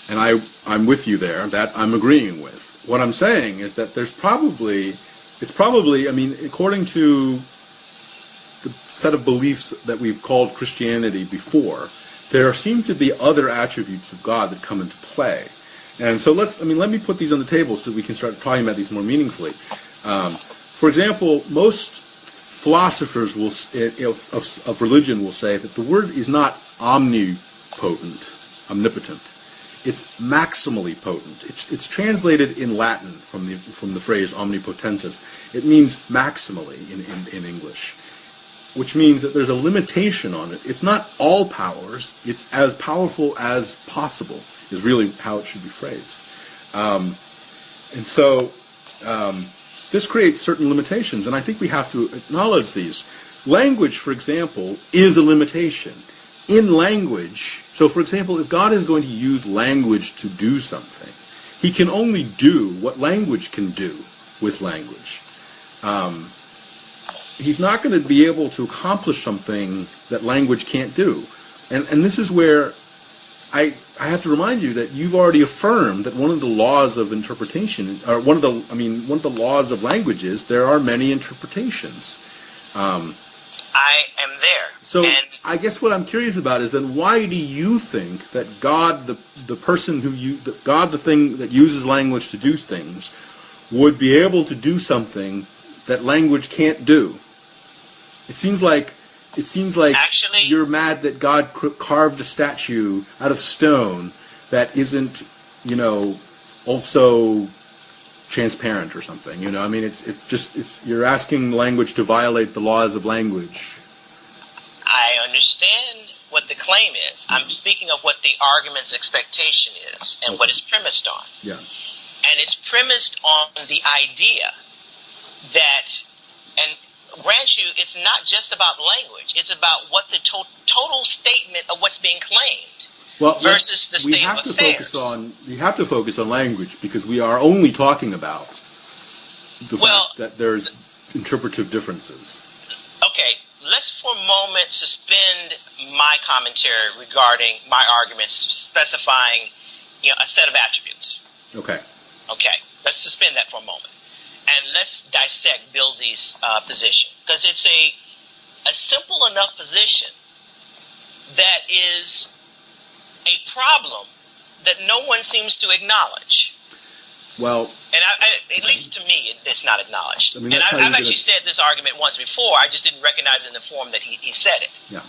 And I'm with you there. That I'm agreeing with. What I'm saying is that it's probably, I mean, according to the set of beliefs that we've called Christianity before, there seem to be other attributes of God that come into play. And so let me put these on the table so that we can start talking about these more meaningfully. For example, most philosophers of religion will say that the word is not omnipotent. It's maximally potent. It's translated in Latin from the phrase omnipotentus. It means maximally in English, which means that there's a limitation on it. It's not all powers. It's as powerful as possible, is really how it should be phrased. And so this creates certain limitations, and I think we have to acknowledge these. Language, for example, is a limitation. In language, so for example, if God is going to use language to do something, he can only do what language can do with language. He's not going to be able to accomplish something that language can't do. And this is where I have to remind you that you've already affirmed that one of the laws of interpretation, or one of the laws of language is there are many interpretations. I am there. So I guess what I'm curious about is then why do you think that God, the thing that uses language to do things, would be able to do something that language can't do? It seems like actually, you're mad that God carved a statue out of stone that isn't, also transparent or something. I mean, it's you're asking language to violate the laws of language. I understand what the claim is. I'm speaking of what the argument's expectation is and what it's premised on. Yeah. And it's premised on the idea that, and grant you, it's not just about language. It's about what the total statement of what's being claimed versus the state of affairs. We have to focus on language because we are only talking about the fact that there's interpretive differences. Okay, let's for a moment suspend my commentary regarding my arguments specifying, a set of attributes. Okay. Okay, let's suspend that for a moment. And let's dissect Billsy's position. Because it's a simple enough position that is a problem that no one seems to acknowledge. Well, and at least to me, it's not acknowledged. I mean, and I've actually said this argument once before. I just didn't recognize it in the form that he said it. Yeah.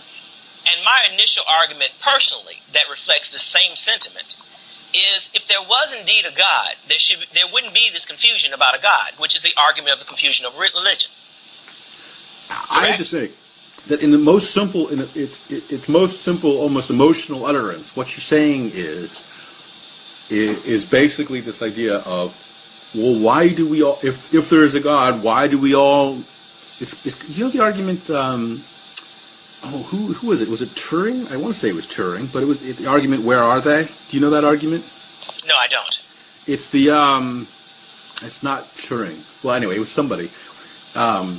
And my initial argument, personally, that reflects the same sentiment, is if there was indeed a God, there wouldn't be this confusion about a God, which is the argument of the confusion of religion. Correct? I have to say that in the most simple, its most simple, almost emotional utterance, what you're saying is basically this idea of, well, why do we all, if there is a God, why do we all? It's the argument. Who was it? Was it Turing? I want to say it was Turing, but it was the argument. Where are they? Do you know that argument? No, I don't. It's the it's not Turing. Well, anyway, it was somebody. A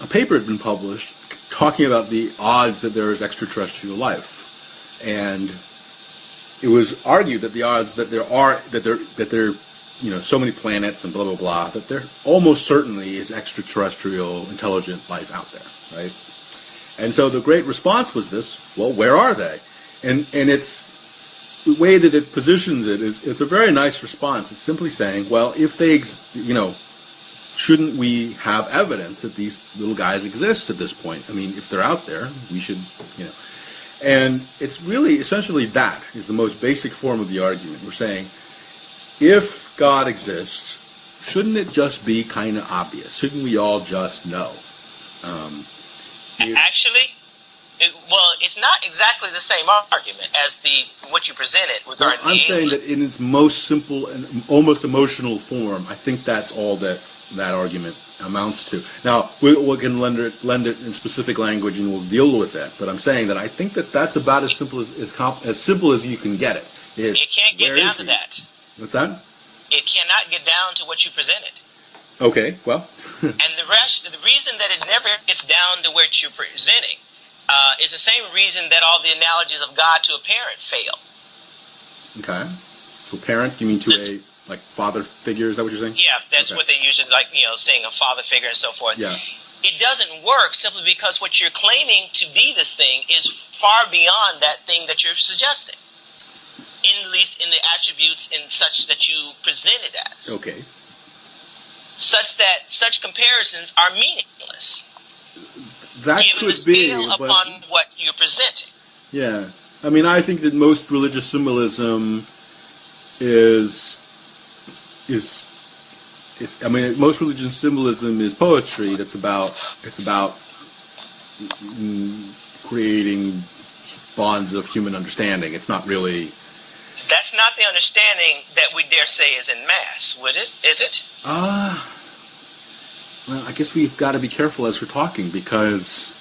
paper had been published talking about the odds that there is extraterrestrial life, and it was argued that the odds that there are so many planets and blah blah blah, that there almost certainly is extraterrestrial intelligent life out there, right? And so the great response was this: well, where are they? And it's the way that it positions it is it's a very nice response. It's simply saying, well, if they shouldn't we have evidence that these little guys exist at this point? I mean, if they're out there, we should, And it's really, essentially, that is the most basic form of the argument. We're saying, if God exists, shouldn't it just be kind of obvious? Shouldn't we all just know? Actually, it's not exactly the same argument as what you presented regarding I'm saying that in its most simple and almost emotional form, I think that's all that argument amounts to. Now, we can lend it in specific language and we'll deal with that. But I'm saying that I think that that's about as simple as simple as you can get it. It can't get down to that. What's that? It cannot get down to what you presented. Okay, well. And the reason that it never gets down to what you're presenting is the same reason that all the analogies of God to a parent fail. Okay. To a parent? You mean to a father figure? Is that what you're saying? Yeah, that's what they usually saying a father figure and so forth. Yeah. It doesn't work simply because what you're claiming to be this thing is far beyond that thing that you're suggesting. At least in the attributes in such that you present it as. Okay. Such comparisons are meaningless. That given could the scale be, upon what you're presenting. Yeah. I mean, I think that most religious symbolism most religious symbolism is poetry. It's about creating bonds of human understanding. It's not really. That's not the understanding that we dare say is in Mass, would it? Is it? Well, I guess we've got to be careful as we're talking because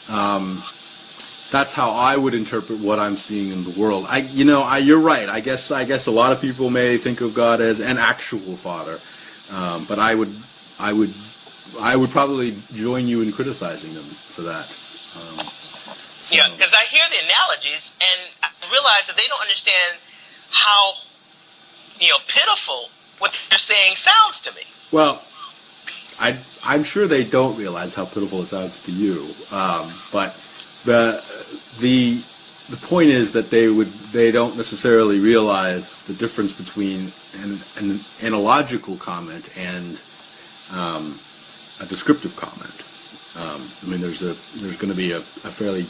that's how I would interpret what I'm seeing in the world. You're right. I guess a lot of people may think of God as an actual father, but I would probably join you in criticizing them for that. Yeah, because I hear the analogies and I realize that they don't understand how pitiful what they're saying sounds to me. Well, I'm sure they don't realize how pitiful it sounds to you, but the point is that they don't necessarily realize the difference between an analogical comment and a descriptive comment. There's going to be a fairly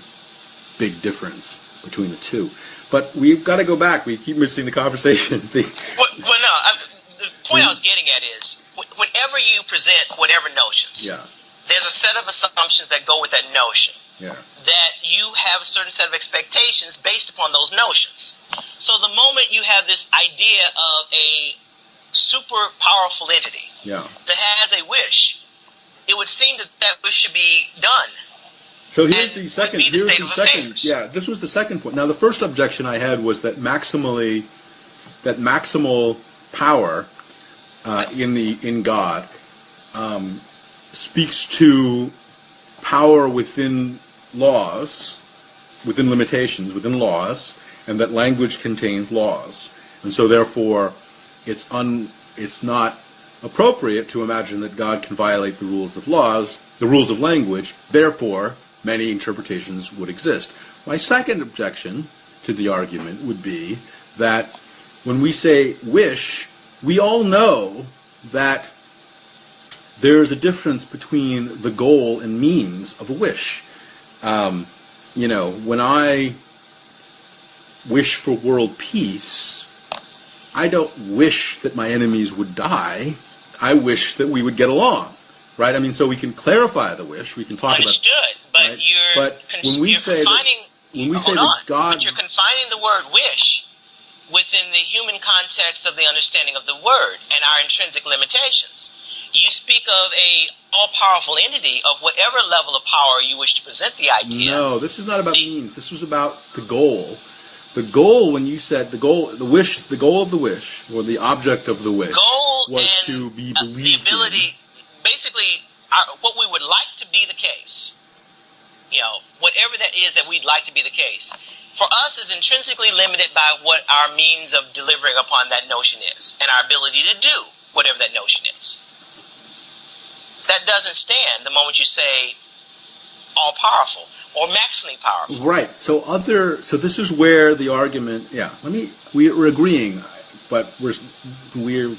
big difference between the two. But we've got to go back. We keep missing the conversation. The point I was getting at is, whenever you present whatever notions, there's a set of assumptions that go with that notion. Yeah. That you have a certain set of expectations based upon those notions. So the moment you have this idea of a super powerful entity that has a wish, it would seem that wish should be done. So here's the second. Yeah, this was the second point. Now, the first objection I had was that maximal power in God speaks to power within laws, within limitations, within laws, and that language contains laws, and so therefore it's not appropriate to imagine that God can violate the rules of laws, the rules of language. Therefore, many interpretations would exist. My second objection to the argument would be that when we say wish, we all know that there's a difference between the goal and means of a wish. When I wish for world peace, I don't wish that my enemies would die. I wish that we would get along. Right? So we can clarify the wish. We can talk Understood, about. Understood, but when we say God, but you're confining the word wish within the human context of the understanding of the word and our intrinsic limitations. You speak of a all-powerful entity of whatever level of power you wish to present the idea. No, this is not about means. This was about the goal. The goal, when you said the goal of the wish, or the object of the wish, was to be believed the ability. in. Basically, what we would like to be the case whatever that is that we'd like to be the case, for us is intrinsically limited by what our means of delivering upon that notion is, and our ability to do whatever that notion is. That doesn't stand the moment you say all-powerful or maximally powerful. Right. So this is where the argument. Yeah. We're agreeing, but we're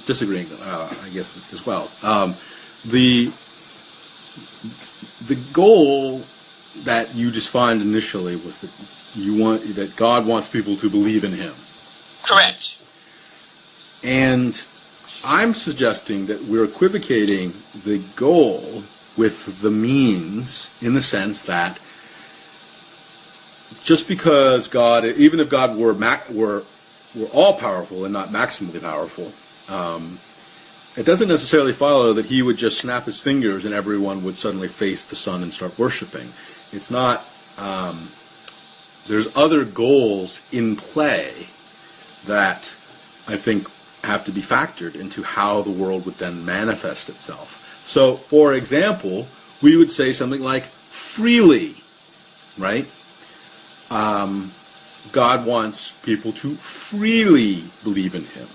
disagreeing. I guess as well. The goal that you defined initially was that God wants people to believe in Him. Correct. And I'm suggesting that we're equivocating the goal with the means, in the sense that just because God, even if God were all powerful and not maximally powerful, it doesn't necessarily follow that He would just snap His fingers and everyone would suddenly face the sun and start worshiping. It's not. There's other goals in play that I think have to be factored into how the world would then manifest itself. So, for example, we would say something like freely, right? God wants people to freely believe in Him,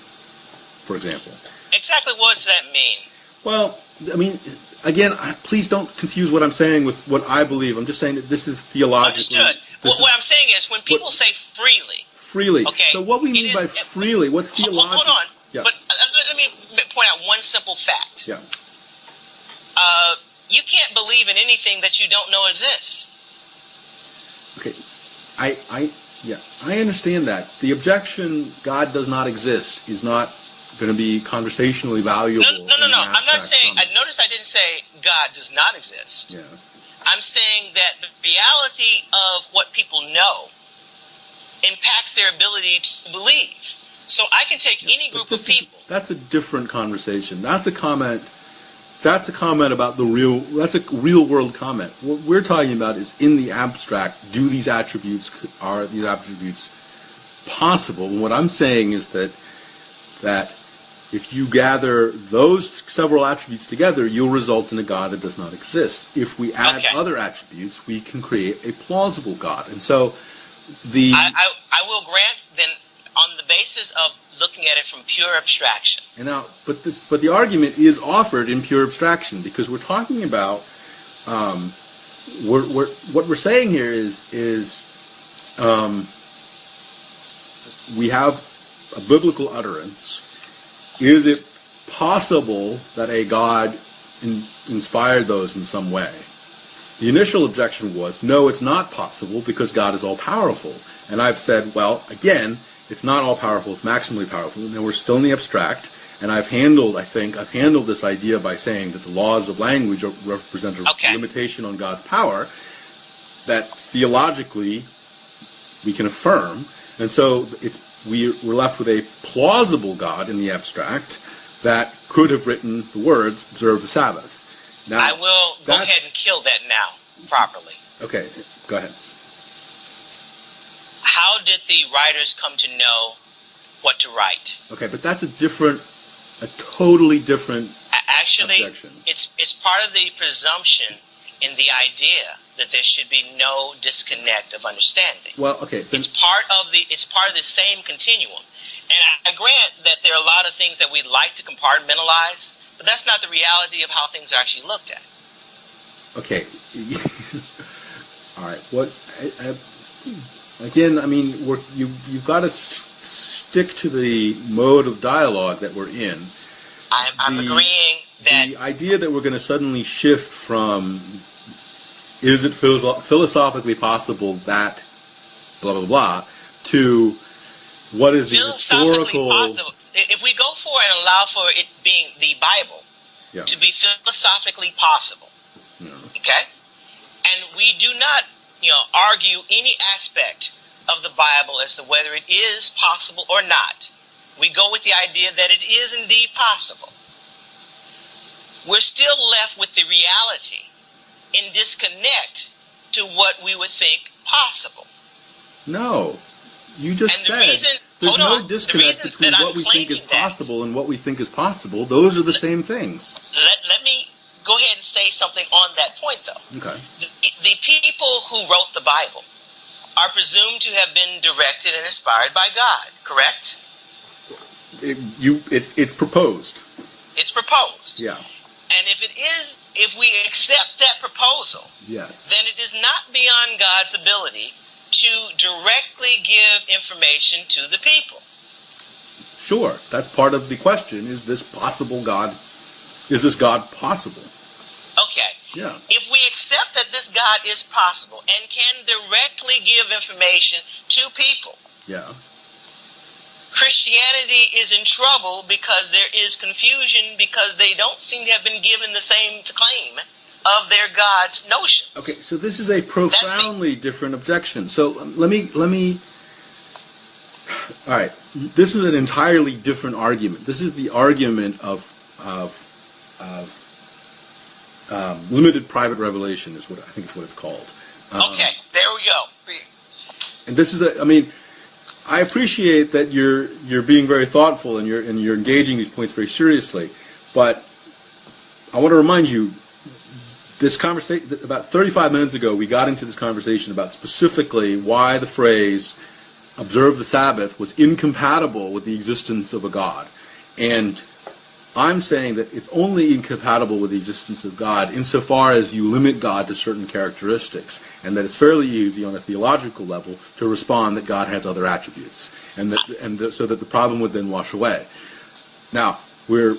for example. Exactly what does that mean? Well, I mean, again, please don't confuse what I'm saying with what I believe. I'm just saying that this is theologically. Understood. What I'm saying is when people say freely. Freely. Okay. So what we mean by freely, what theologically... Hold on. Yeah. But let me point out one simple fact. Yeah. You can't believe in anything that you don't know exists. Okay. I understand that. The objection, God does not exist, is not going to be conversationally valuable. No. I'm not saying... Notice I didn't say God does not exist. Yeah. I'm saying that the reality of what people know impacts their ability to believe. So I can take any group of people. That's a different conversation. That's a comment about the real. That's a real world comment. What we're talking about is in the abstract. Are these attributes possible? And what I'm saying is that if you gather those several attributes together, you'll result in a God that does not exist. If we add other attributes, we can create a plausible God. And so I will grant then on the basis of looking at it from pure abstraction. And now, but the argument is offered in pure abstraction because we're talking about what we're saying here is we have a biblical utterance. Is it possible that a God inspired those in some way? The initial objection was, no, it's not possible because God is all-powerful. And I've said, well, again, it's not all-powerful, it's maximally powerful. And we're still in the abstract. And I've handled this idea by saying that the laws of language represent a limitation on God's power that theologically we can affirm. And so we're left with a plausible God in the abstract that could have written the words, observe the Sabbath. Now, I will go ahead and kill that now, properly. Okay, go ahead. How did the writers come to know what to write? Okay, but that's a totally different objection. It's part of the presumption in the idea that there should be no disconnect of understanding. Well, okay. It's part of the same continuum. And I grant that there are a lot of things that we'd like to compartmentalize, but that's not the reality of how things are actually looked at. Okay. All right. Again, I mean, you've got to stick to the mode of dialogue that we're in. I'm agreeing that the idea that we're going to suddenly shift from is it philosophically possible that blah blah blah to what is the historical possible. If we go for it and allow for it being the Bible to be philosophically possible, okay, and we do not argue any aspect of the Bible as to whether it is possible or not. We go with the idea that it is indeed possible. We're still left with the reality in disconnect to what we would think possible. No. You just said there's no disconnect between what we think is possible and what we think is possible. Those are the same things. Let me go ahead and say something on that point, though. Okay. the people who wrote the Bible are presumed to have been directed and inspired by God, correct? It's proposed. It's proposed. Yeah. And if we accept that proposal, yes, then it is not beyond God's ability to directly give information to the people. Sure, that's part of the question. Is this possible, God? Is this God possible? Okay. Yeah. If we accept that this God is possible and can directly give information to people, yeah, Christianity is in trouble because there is confusion because they don't seem to have been given the same claim of their God's notions. Okay, so this is a profoundly different objection. So let me. All right, this is an entirely different argument. This is the argument of limited private revelation, is what I think is what it's called. Okay, there we go. And this is I appreciate that you're being very thoughtful and you're engaging these points very seriously, but I want to remind you, this conversation about 35 minutes ago, we got into this conversation about specifically why the phrase "observe the Sabbath" was incompatible with the existence of a God, and I'm saying that it's only incompatible with the existence of God insofar as you limit God to certain characteristics, and that it's fairly easy on a theological level to respond that God has other attributes, so that the problem would then wash away. Now, we're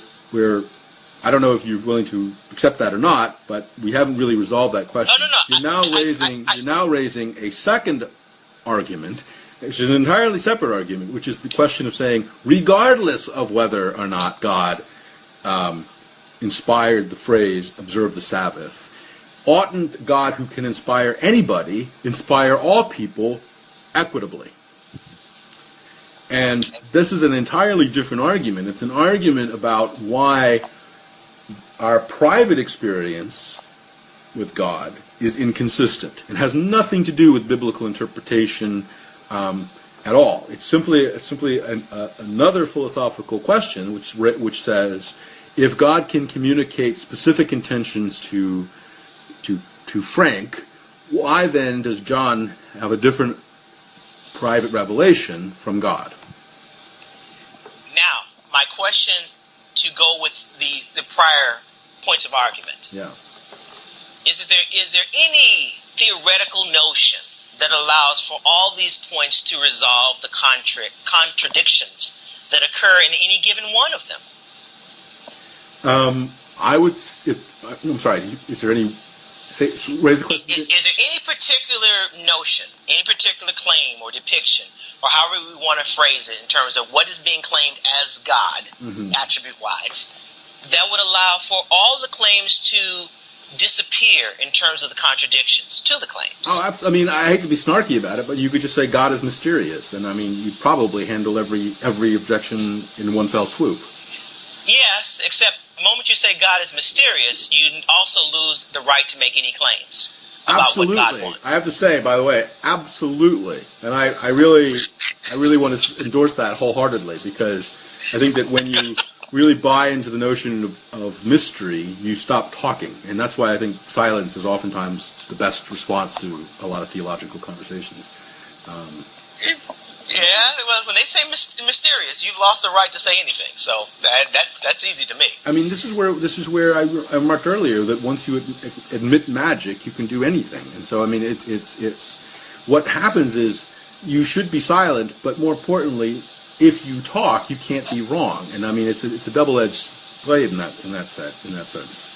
I don't know if you're willing to accept that or not, but we haven't really resolved that question. No. You're now raising a second argument, which is an entirely separate argument, which is the question of saying, regardless of whether or not God inspired the phrase "observe the Sabbath," oughtn't God, who can inspire anybody, inspire all people equitably? And this is an entirely different argument. It's an argument about why our private experience with God is inconsistent. It has nothing to do with biblical interpretation at all. It's simply another philosophical question, which says, if God can communicate specific intentions to Frank, why then does John have a different private revelation from God? Now, my question, to go with the prior points of argument, is there any theoretical notion that allows for all these points to resolve the contradictions that occur in any given one of them? I'm sorry. Is there any? Raise the question. Is there any particular notion, any particular claim or depiction, or however we want to phrase it, in terms of what is being claimed as God, attribute-wise, that would allow for all the claims to disappear in terms of the contradictions to the claims? Oh, I hate to be snarky about it, but you could just say God is mysterious, and you'd probably handle every objection in one fell swoop. Yes, except the moment you say God is mysterious, you also lose the right to make any claims about what God wants. I have to say, by the way, absolutely, and I really want to endorse that wholeheartedly, because I think that when you really buy into the notion of mystery, you stop talking. And that's why I think silence is oftentimes the best response to a lot of theological conversations. Yeah, well, when they say mysterious, you've lost the right to say anything. So that's easy to me. This is where I remarked earlier that once you admit magic, you can do anything. And so, it's what happens is you should be silent, but more importantly, if you talk, you can't be wrong. And it's a double-edged blade in that sense.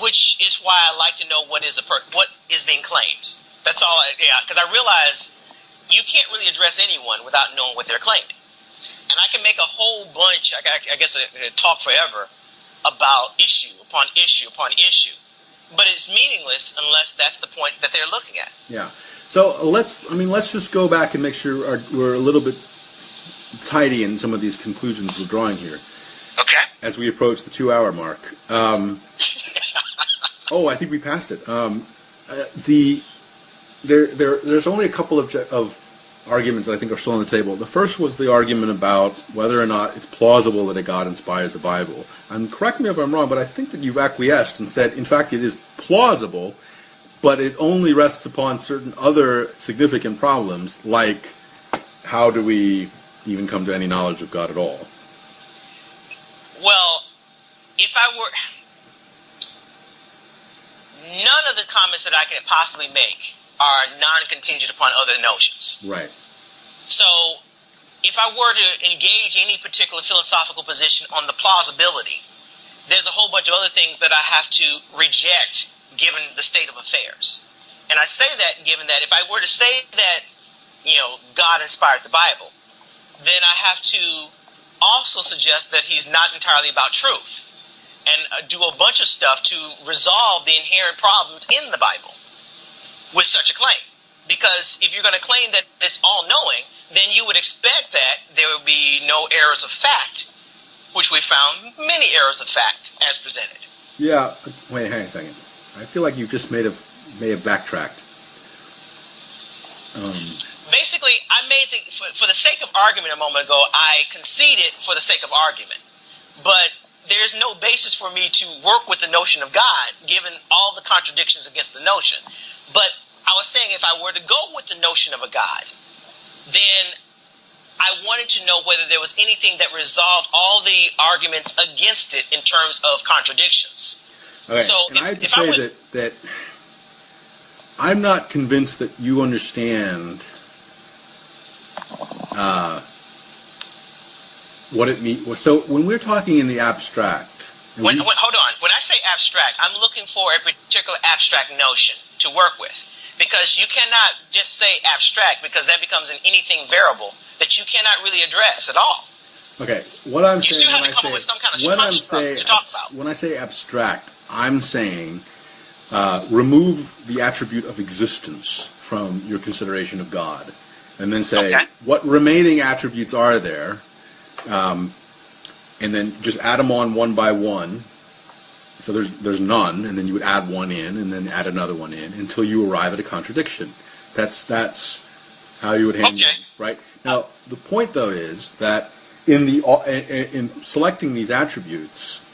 Which is why I like to know what is being claimed. That's all. Because I realize you can't really address anyone without knowing what they're claiming. And I can make a whole bunch, I guess, talk forever about issue upon issue upon issue. But it's meaningless unless that's the point that they're looking at. Yeah. So let's just go back and make sure we're a little bit tidy in some of these conclusions we're drawing here. Okay. As we approach the 2-hour mark. I think we passed it. There's only a couple of arguments that I think are still on the table. The first was the argument about whether or not it's plausible that a God inspired the Bible. And correct me if I'm wrong, but I think that you've acquiesced and said, in fact, it is plausible, but it only rests upon certain other significant problems, like how do we even come to any knowledge of God at all? Well, if I were... None of the comments that I can possibly make are non-contingent upon other notions. Right. So, if I were to engage any particular philosophical position on the plausibility, there's a whole bunch of other things that I have to reject given the state of affairs. And I say that given that if I were to say that, God inspired the Bible, then I have to also suggest that he's not entirely about truth, and do a bunch of stuff to resolve the inherent problems in the Bible with such a claim. Because if you're going to claim that it's all-knowing, then you would expect that there would be no errors of fact, which we found many errors of fact as presented. Yeah, wait, hang on a second. I feel like you just may have backtracked. Basically, I made for the sake of argument a moment ago, I conceded for the sake of argument. But there's no basis for me to work with the notion of God, given all the contradictions against the notion. But I was saying if I were to go with the notion of a God, then I wanted to know whether there was anything that resolved all the arguments against it in terms of contradictions. Okay. So and I have to say that I'm not convinced that you understand what it means. So when we're talking in the abstract... Hold on. When I say abstract, I'm looking for a particular abstract notion to work with. Because you cannot just say abstract, because that becomes an anything variable that you cannot really address at all. Okay, what I'm saying... You still have to come up with some kind of construct to talk about. When I say abstract, I'm saying remove the attribute of existence from your consideration of God. And then say, what remaining attributes are there? And then just add them on one by one. So there's none, and then you would add one in, and then add another one in, until you arrive at a contradiction. That's how you would handle it, right? Now, the point, though, is that in selecting these attributes,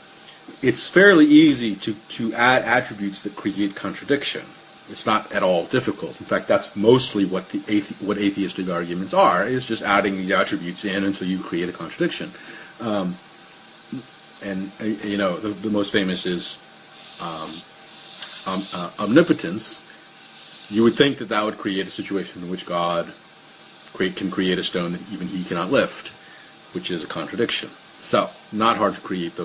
it's fairly easy to add attributes that create contradiction. It's not at all difficult. In fact, that's mostly what what atheistic arguments are, is just adding these attributes in until you create a contradiction. And the most famous is omnipotence. You would think that would create a situation in which God can create a stone that even he cannot lift, which is a contradiction. So, not hard to create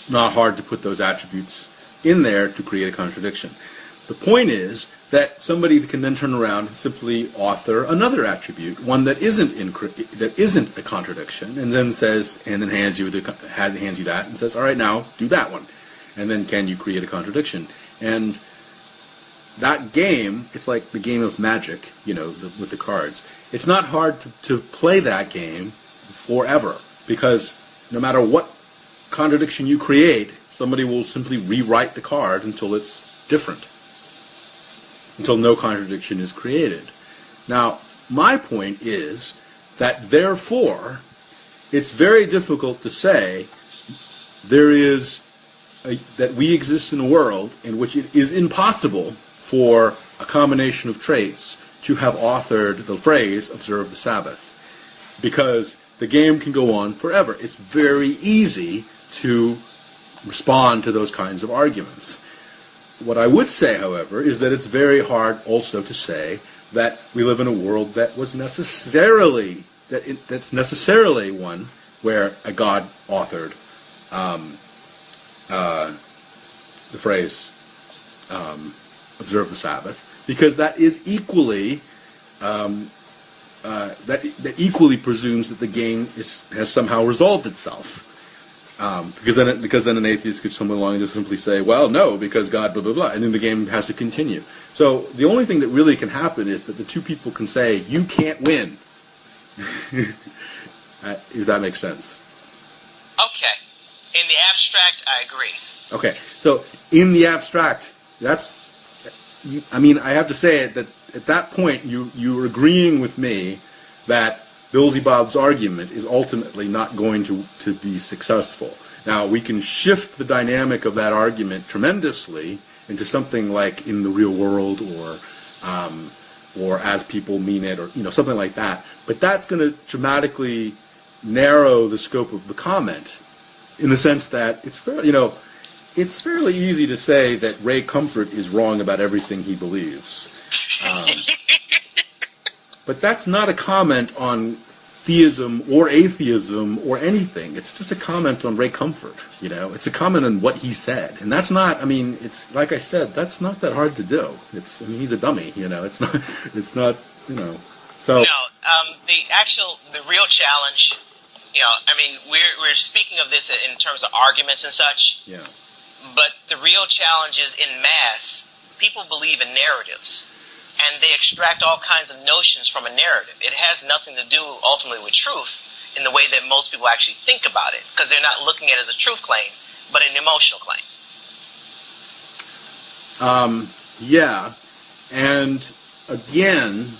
not hard to put those attributes in there to create a contradiction. The point is that somebody can then turn around and simply author another attribute, one that isn't a contradiction, and then hands you that and says, "All right, now do that one," and then can you create a contradiction? And that game, it's like the game of magic, with the cards. It's not hard to play that game forever, because no matter what contradiction you create, somebody will simply rewrite the card until it's different, until no contradiction is created. Now, my point is that therefore, it's very difficult to say that we exist in a world in which it is impossible for a combination of traits to have authored the phrase, observe the Sabbath, because the game can go on forever. It's very easy to respond to those kinds of arguments. What I would say, however, is that it's very hard also to say that we live in a world that was necessarily one where a God authored the phrase observe the Sabbath, because that is equally that equally presumes that the game has somehow resolved itself. Because then an atheist could come along and just simply say, well, no, because God, blah, blah, blah, and then the game has to continue. So the only thing that really can happen is that the two people can say, you can't win. If that makes sense. Okay. In the abstract, I agree. Okay. So in the abstract, I have to say that at that point, you're agreeing with me that Beelzebub's argument is ultimately not going to be successful. Now, we can shift the dynamic of that argument tremendously into something like in the real world or as people mean it, or something like that. But that's going to dramatically narrow the scope of the comment, in the sense that it's fairly easy to say that Ray Comfort is wrong about everything he believes. But that's not a comment on theism or atheism or anything. It's just a comment on Ray Comfort. It's a comment on what he said, and that's not. It's like I said, that's not that hard to do. He's a dummy. It's not. So no, the real challenge. We're speaking of this in terms of arguments and such. Yeah. But the real challenge is in mass. People believe in narratives. And they extract all kinds of notions from a narrative. It has nothing to do ultimately with truth in the way that most people actually think about it, because they're not looking at it as a truth claim, but an emotional claim. Yeah. And again,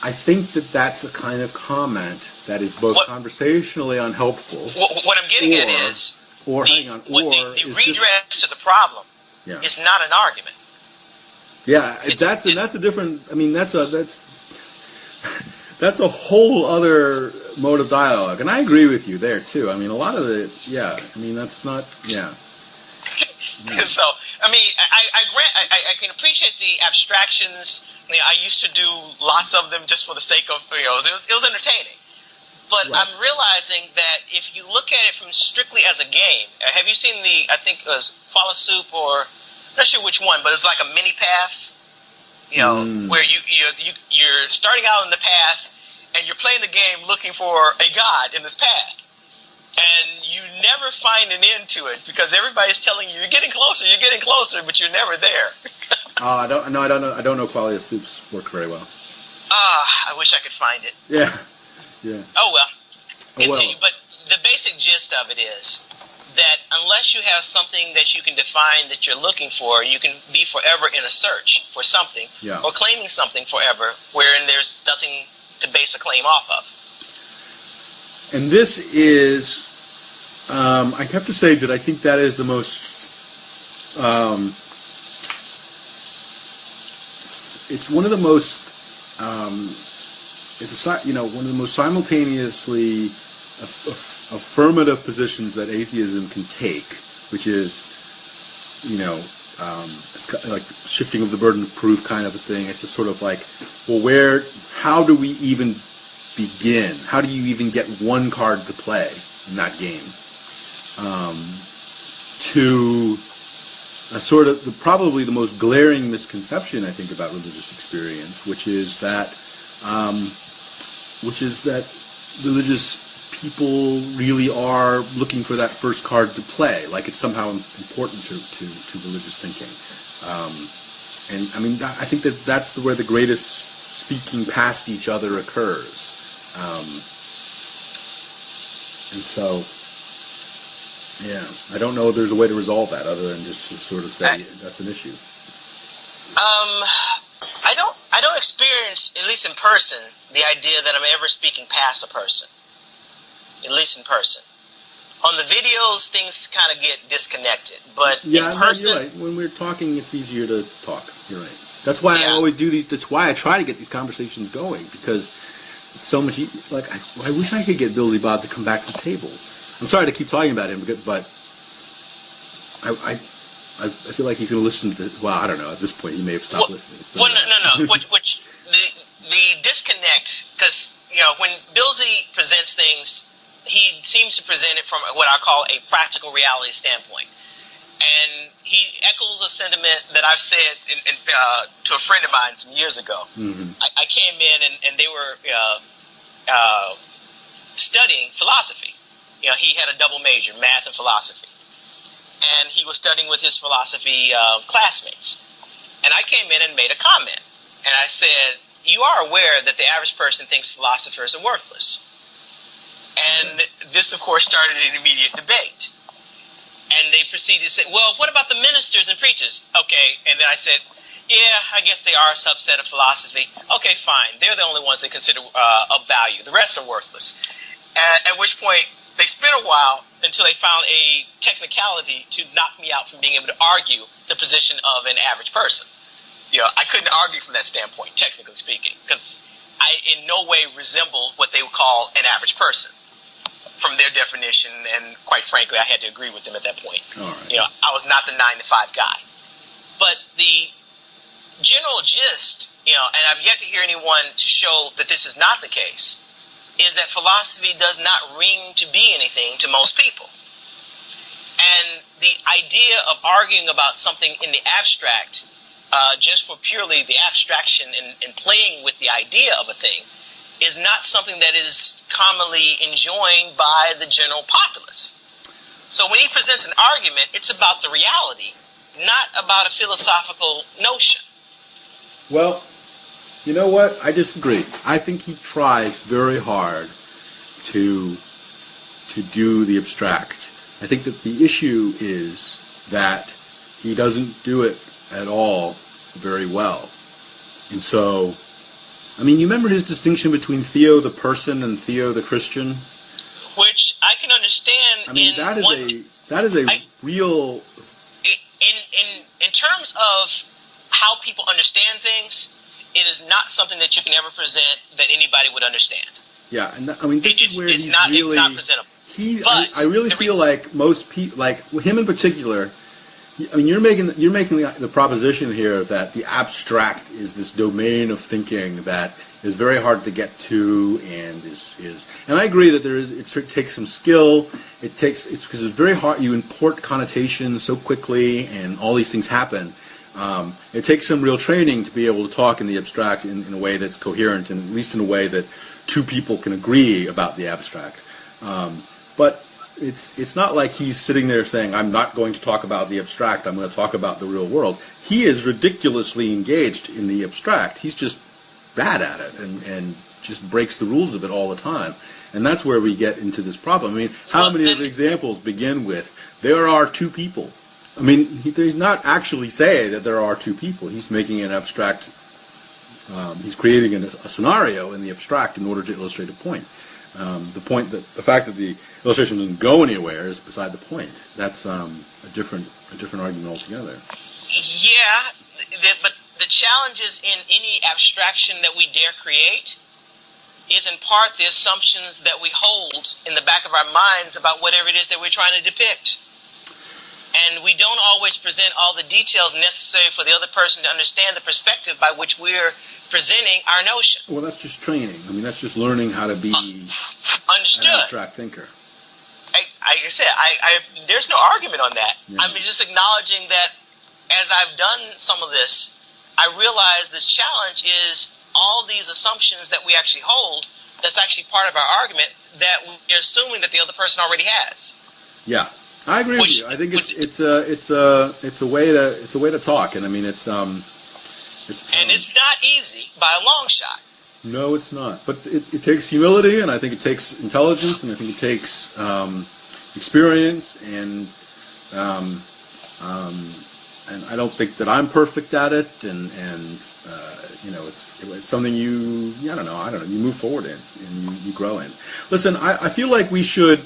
I think that's a kind of comment that is both conversationally unhelpful. What I'm getting at is the redress to the problem is not an argument. Yeah, that's a different. That's a whole other mode of dialogue, and I agree with you there too. A lot of it. Yeah, that's not. Yeah. So I can appreciate the abstractions. I used to do lots of them just for the sake of it was entertaining. But right. I'm realizing that if you look at it from strictly as a game, have you seen I think it was Follow Soup or. I'm not sure which one, but it's like a mini paths, where you're starting out in the path and you're playing the game looking for a god in this path, and you never find an end to it because everybody's telling you you're getting closer, but you're never there. I don't know. I don't know quality of soups work very well. I wish I could find it. Yeah. Oh well. Continue, but the basic gist of it is that unless you have something that you can define that you're looking for, you can be forever in a search for something, or claiming something forever, wherein there's nothing to base a claim off of. And this is, I have to say that I think that is the most, it's one of the most, one of the most simultaneously affirmative positions that atheism can take, which is, it's kind of like shifting of the burden of proof kind of a thing. It's just sort of like, well, how do we even begin? How do you even get one card to play in that game? To a sort of probably the most glaring misconception I think about religious experience, which is that religious people really are looking for that first card to play, like it's somehow important to religious thinking. And I think that's where the greatest speaking past each other occurs. And so, yeah, I don't know if there's a way to resolve that other than just to sort of say that's an issue. I don't experience, at least in person, the idea that I'm ever speaking past a person. At least in person. On the videos, things kind of get disconnected, but in person... You're right. When we're talking, it's easier to talk. You're right. That's why I always do these. That's why I try to get these conversations going, because it's so much easier. Like, I wish I could get Bill Bob to come back to the table. I'm sorry to keep talking about him, but I feel like he's going to listen to it. Well, I don't know. At this point, he may have stopped listening. No. Which the disconnect, because when Bill presents things, he seems to present it from what I call a practical reality standpoint. And he echoes a sentiment that I've said to a friend of mine some years ago. Mm-hmm. I came in and they were studying philosophy. He had a double major, math and philosophy. And he was studying with his philosophy classmates. And I came in and made a comment. And I said, you are aware that the average person thinks philosophers are worthless. And this, of course, started an immediate debate. And they proceeded to say, well, what about the ministers and preachers? Okay, and then I said, yeah, I guess they are a subset of philosophy. Okay, fine. They're the only ones they consider of value. The rest are worthless. At which point, they spent a while until they found a technicality to knock me out from being able to argue the position of an average person. I couldn't argue from that standpoint, technically speaking, because I in no way resembled what they would call an average person from their definition, and quite frankly, I had to agree with them at that point. All right. I was not the 9-to-5 guy. But the general gist, and I've yet to hear anyone to show that this is not the case, is that philosophy does not ring to be anything to most people. And the idea of arguing about something in the abstract, just for purely the abstraction and playing with the idea of a thing, is not something that is commonly enjoined by the general populace. So when he presents an argument, it's about the reality, not about a philosophical notion. Well, you know what? I disagree. I think he tries very hard to do the abstract. I think that the issue is that he doesn't do it at all very well. And so, I mean, you remember his distinction between Theo the person and Theo the Christian? Which I can understand. I mean, that is a real... In terms of how people understand things, it is not something that you can ever present that anybody would understand. Yeah, and I mean, this is where he's really... It's not presentable. I really feel like most people, like him in particular, I mean, you're making the proposition here that the abstract is this domain of thinking that is very hard to get to, and and I agree that it takes some skill. It's because it's very hard. You import connotations so quickly, and all these things happen. It takes some real training to be able to talk in the abstract in a way that's coherent, and at least in a way that two people can agree about the abstract. But it's not like he's sitting there saying, I'm not going to talk about the abstract, I'm going to talk about the real world. He is ridiculously engaged in the abstract. He's just bad at it and just breaks the rules of it all the time. And that's where we get into this problem. I mean, how many of the examples begin with, there are two people? I mean, he's not actually saying that there are two people. He's making an abstract, he's creating a scenario in the abstract in order to illustrate a point. The fact that the illustration doesn't go anywhere is beside the point. That's a different argument altogether. Yeah, but the challenges in any abstraction that we dare create is in part the assumptions that we hold in the back of our minds about whatever it is that we're trying to depict. And we don't always present all the details necessary for the other person to understand the perspective by which we're presenting our notion. Well, that's just training. I mean, that's just learning how to be understood. An abstract thinker. Like I said, there's no argument on that. Yeah. I'm just acknowledging that as I've done some of this, I realize this challenge is all these assumptions that we actually hold, that's actually part of our argument that we're assuming that the other person already has. Yeah. I agree with you. I think it's a way to talk, and I mean it's and it's not easy by a long shot. No, it's not. But it takes humility, and I think it takes intelligence, and I think it takes experience, and I don't think that I'm perfect at it, and it's something you move forward in and you grow in. Listen, I feel like we should.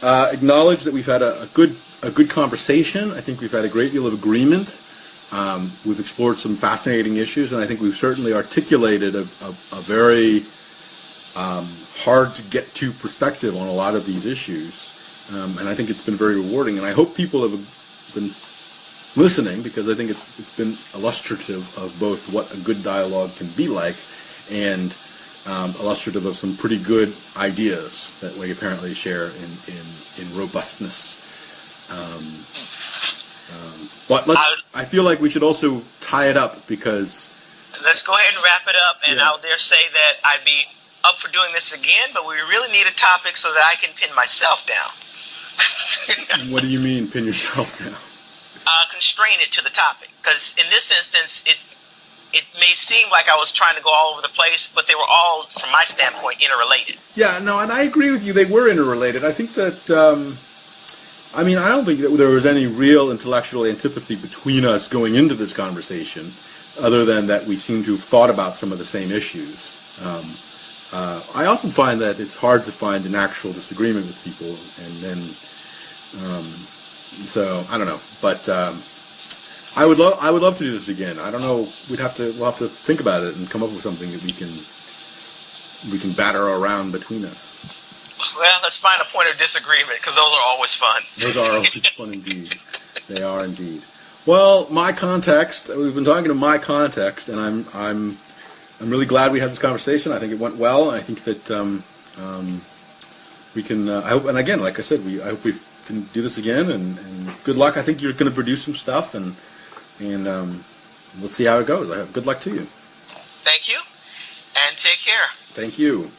Acknowledge that we've had a good conversation. I think we've had a great deal of agreement. We've explored some fascinating issues, and I think we've certainly articulated a very hard to get to perspective on a lot of these issues. And I think it's been very rewarding. And I hope people have been listening, because I think it's been illustrative of both what a good dialogue can be like and illustrative of some pretty good ideas that we apparently share in robustness. But I feel like we should also tie it up, because... Let's go ahead and wrap it up, and I'll dare say that I'd be up for doing this again, but we really need a topic so that I can pin myself down. What do you mean, pin yourself down? Constrain it to the topic, because in this instance, it may seem like I was trying to go all over the place, but they were all, from my standpoint, interrelated. Yeah, no, and I agree with you. They were interrelated. I think that, I don't think that there was any real intellectual antipathy between us going into this conversation, other than that we seem to have thought about some of the same issues. I often find that it's hard to find an actual disagreement with people, and then so I don't know, but I would love to do this again. I don't know. We'll have to think about it and come up with something that we can batter around between us. Well, let's find a point of disagreement, because those are always fun. Those are always fun indeed. They are indeed. Well, Mycontext. We've been talking to Mycontext, and I'm really glad we had this conversation. I think it went well. I think that we can. I hope, and again, like I said, I hope we can do this again. And good luck. I think you're going to produce some stuff, and we'll see how it goes. Good luck to you. Thank you, and take care. Thank you.